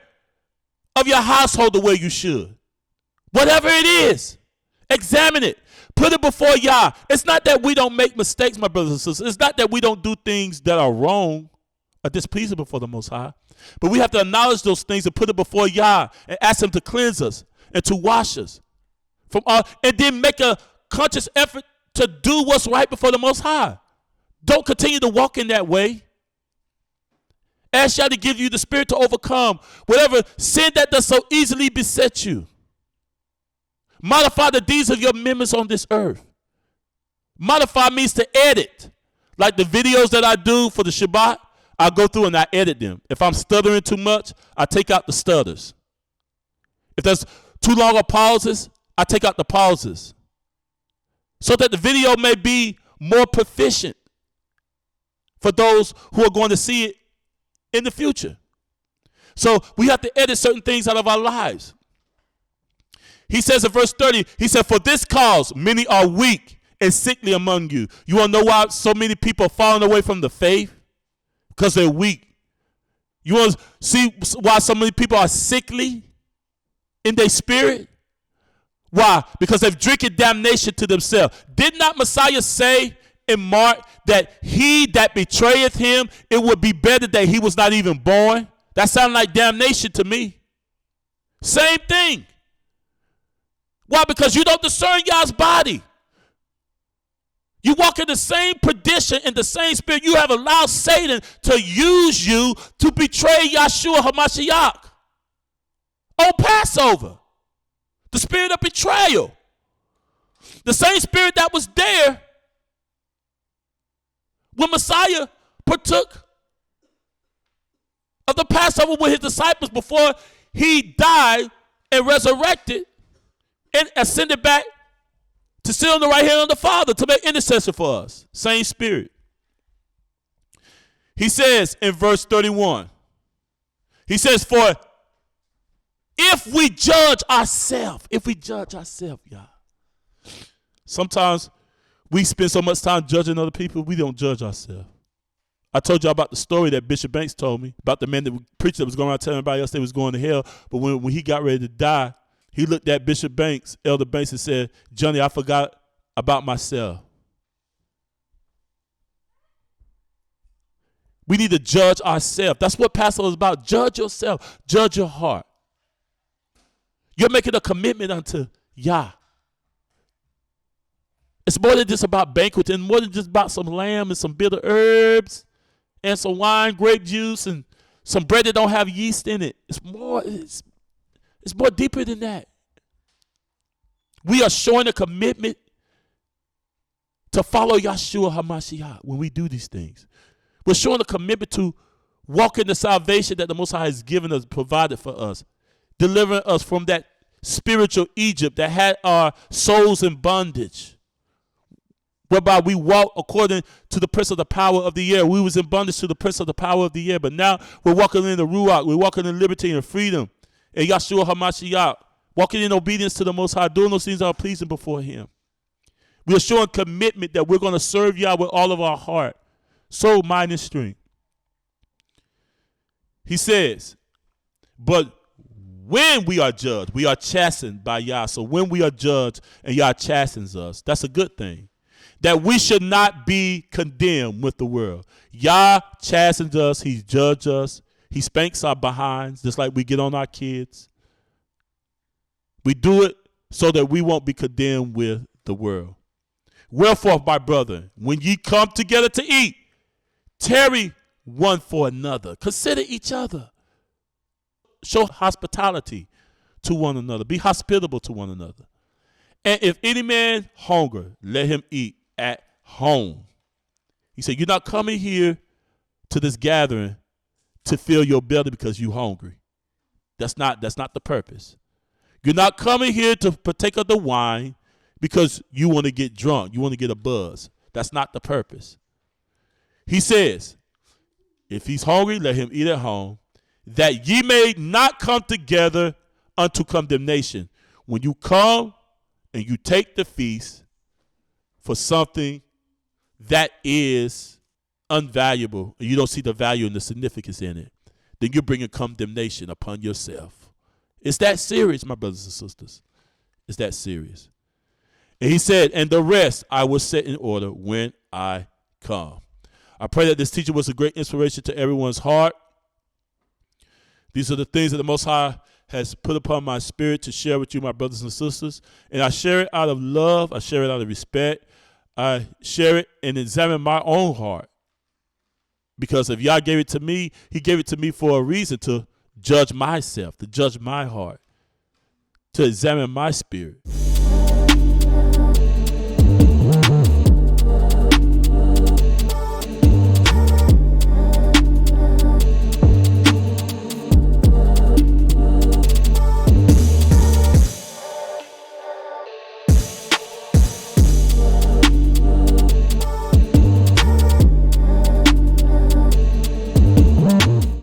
of your household the way you should. Whatever it is, examine it. Put it before Yah. It's not that we don't make mistakes, my brothers and sisters. It's not that we don't do things that are wrong or displeasing before the Most High. But we have to acknowledge those things and put it before Yah and ask him to cleanse us and to wash us from all, and then make a conscious effort to do what's right before the Most High. Don't continue to walk in that way. Ask Yah to give you the spirit to overcome whatever sin that does so easily beset you. Modify the deeds of your members on this earth. Modify means to edit. Like the videos that I do for the Shabbat, I go through and I edit them. If I'm stuttering too much, I take out the stutters. If there's too long of pauses, I take out the pauses. So that the video may be more proficient for those who are going to see it in the future. So we have to edit certain things out of our lives. He says in verse 30, he said, for this cause many are weak and sickly among you. You want to know why so many people are falling away from the faith? Because they're weak. You want to see why so many people are sickly in their spirit? Why? Because they've drinking damnation to themselves. Did not Messiah say in Mark that he that betrayeth him, it would be better that he was not even born? That sounded like damnation to me. Same thing. Why? Because you don't discern Yah's body. You walk in the same perdition, in the same spirit. You have allowed Satan to use you to betray Yahshua HaMashiach on Passover. The spirit of betrayal. The same spirit that was there when Messiah partook of the Passover with his disciples before he died and resurrected and ascended back to sit on the right hand of the Father to make intercession for us. Same spirit. He says in verse 31, he says, for if we judge ourselves, Yah. Sometimes we spend so much time judging other people, we don't judge ourselves. I told you about the story that Bishop Banks told me about the man that preacher that was going around telling everybody else they was going to hell, but when he got ready to die, he looked at Bishop Banks, Elder Banks, and said, Johnny, I forgot about myself. We need to judge ourselves. That's what Passover is about. Judge yourself. Judge your heart. You're making a commitment unto Yah. It's more than just about banqueting, more than just about some lamb and some bitter herbs and some wine, grape juice, and some bread that don't have yeast in it. It's more deeper than that. We are showing a commitment to follow Yahshua HaMashiach when we do these things. We're showing a commitment to walk in the salvation that the Most High has given us, provided for us, delivering us from that spiritual Egypt that had our souls in bondage, whereby we walk according to the prince of the power of the air. We was in bondage to the prince of the power of the air, but now we're walking in the Ruach. We're walking in liberty and freedom. And Yahshua HaMashiach, walking in obedience to the Most High, doing those things that are pleasing before Him. We are showing commitment that we're going to serve Yah with all of our heart, soul, mind, and strength. He says, but when we are judged, we are chastened by Yah. So when we are judged and Yah chastens us, that's a good thing. That we should not be condemned with the world. Yah chastens us. He judges us. He spanks our behinds, just like we get on our kids. We do it so that we won't be condemned with the world. Wherefore, my brother, when ye come together to eat, tarry one for another. Consider each other. Show hospitality to one another. Be hospitable to one another. And if any man hunger, let him eat at home. He said, you're not coming here to this gathering to fill your belly because you're hungry. That's not the purpose. You're not coming here to partake of the wine because you want to get drunk. You want to get a buzz. That's not the purpose. He says, if he's hungry, let him eat at home, that ye may not come together unto condemnation. When you come and you take the feast for something that is unvaluable, and you don't see the value and the significance in it, then you're bringing condemnation upon yourself. It's that serious, my brothers and sisters. It's that serious. And he said, and the rest I will set in order when I come. I pray that this teaching was a great inspiration to everyone's heart. These are the things that the Most High has put upon my spirit to share with you, my brothers and sisters. And I share it out of love. I share it out of respect. I share it and examine my own heart. Because if Yah gave it to me, He gave it to me for a reason, to judge myself, to judge my heart, to examine my spirit.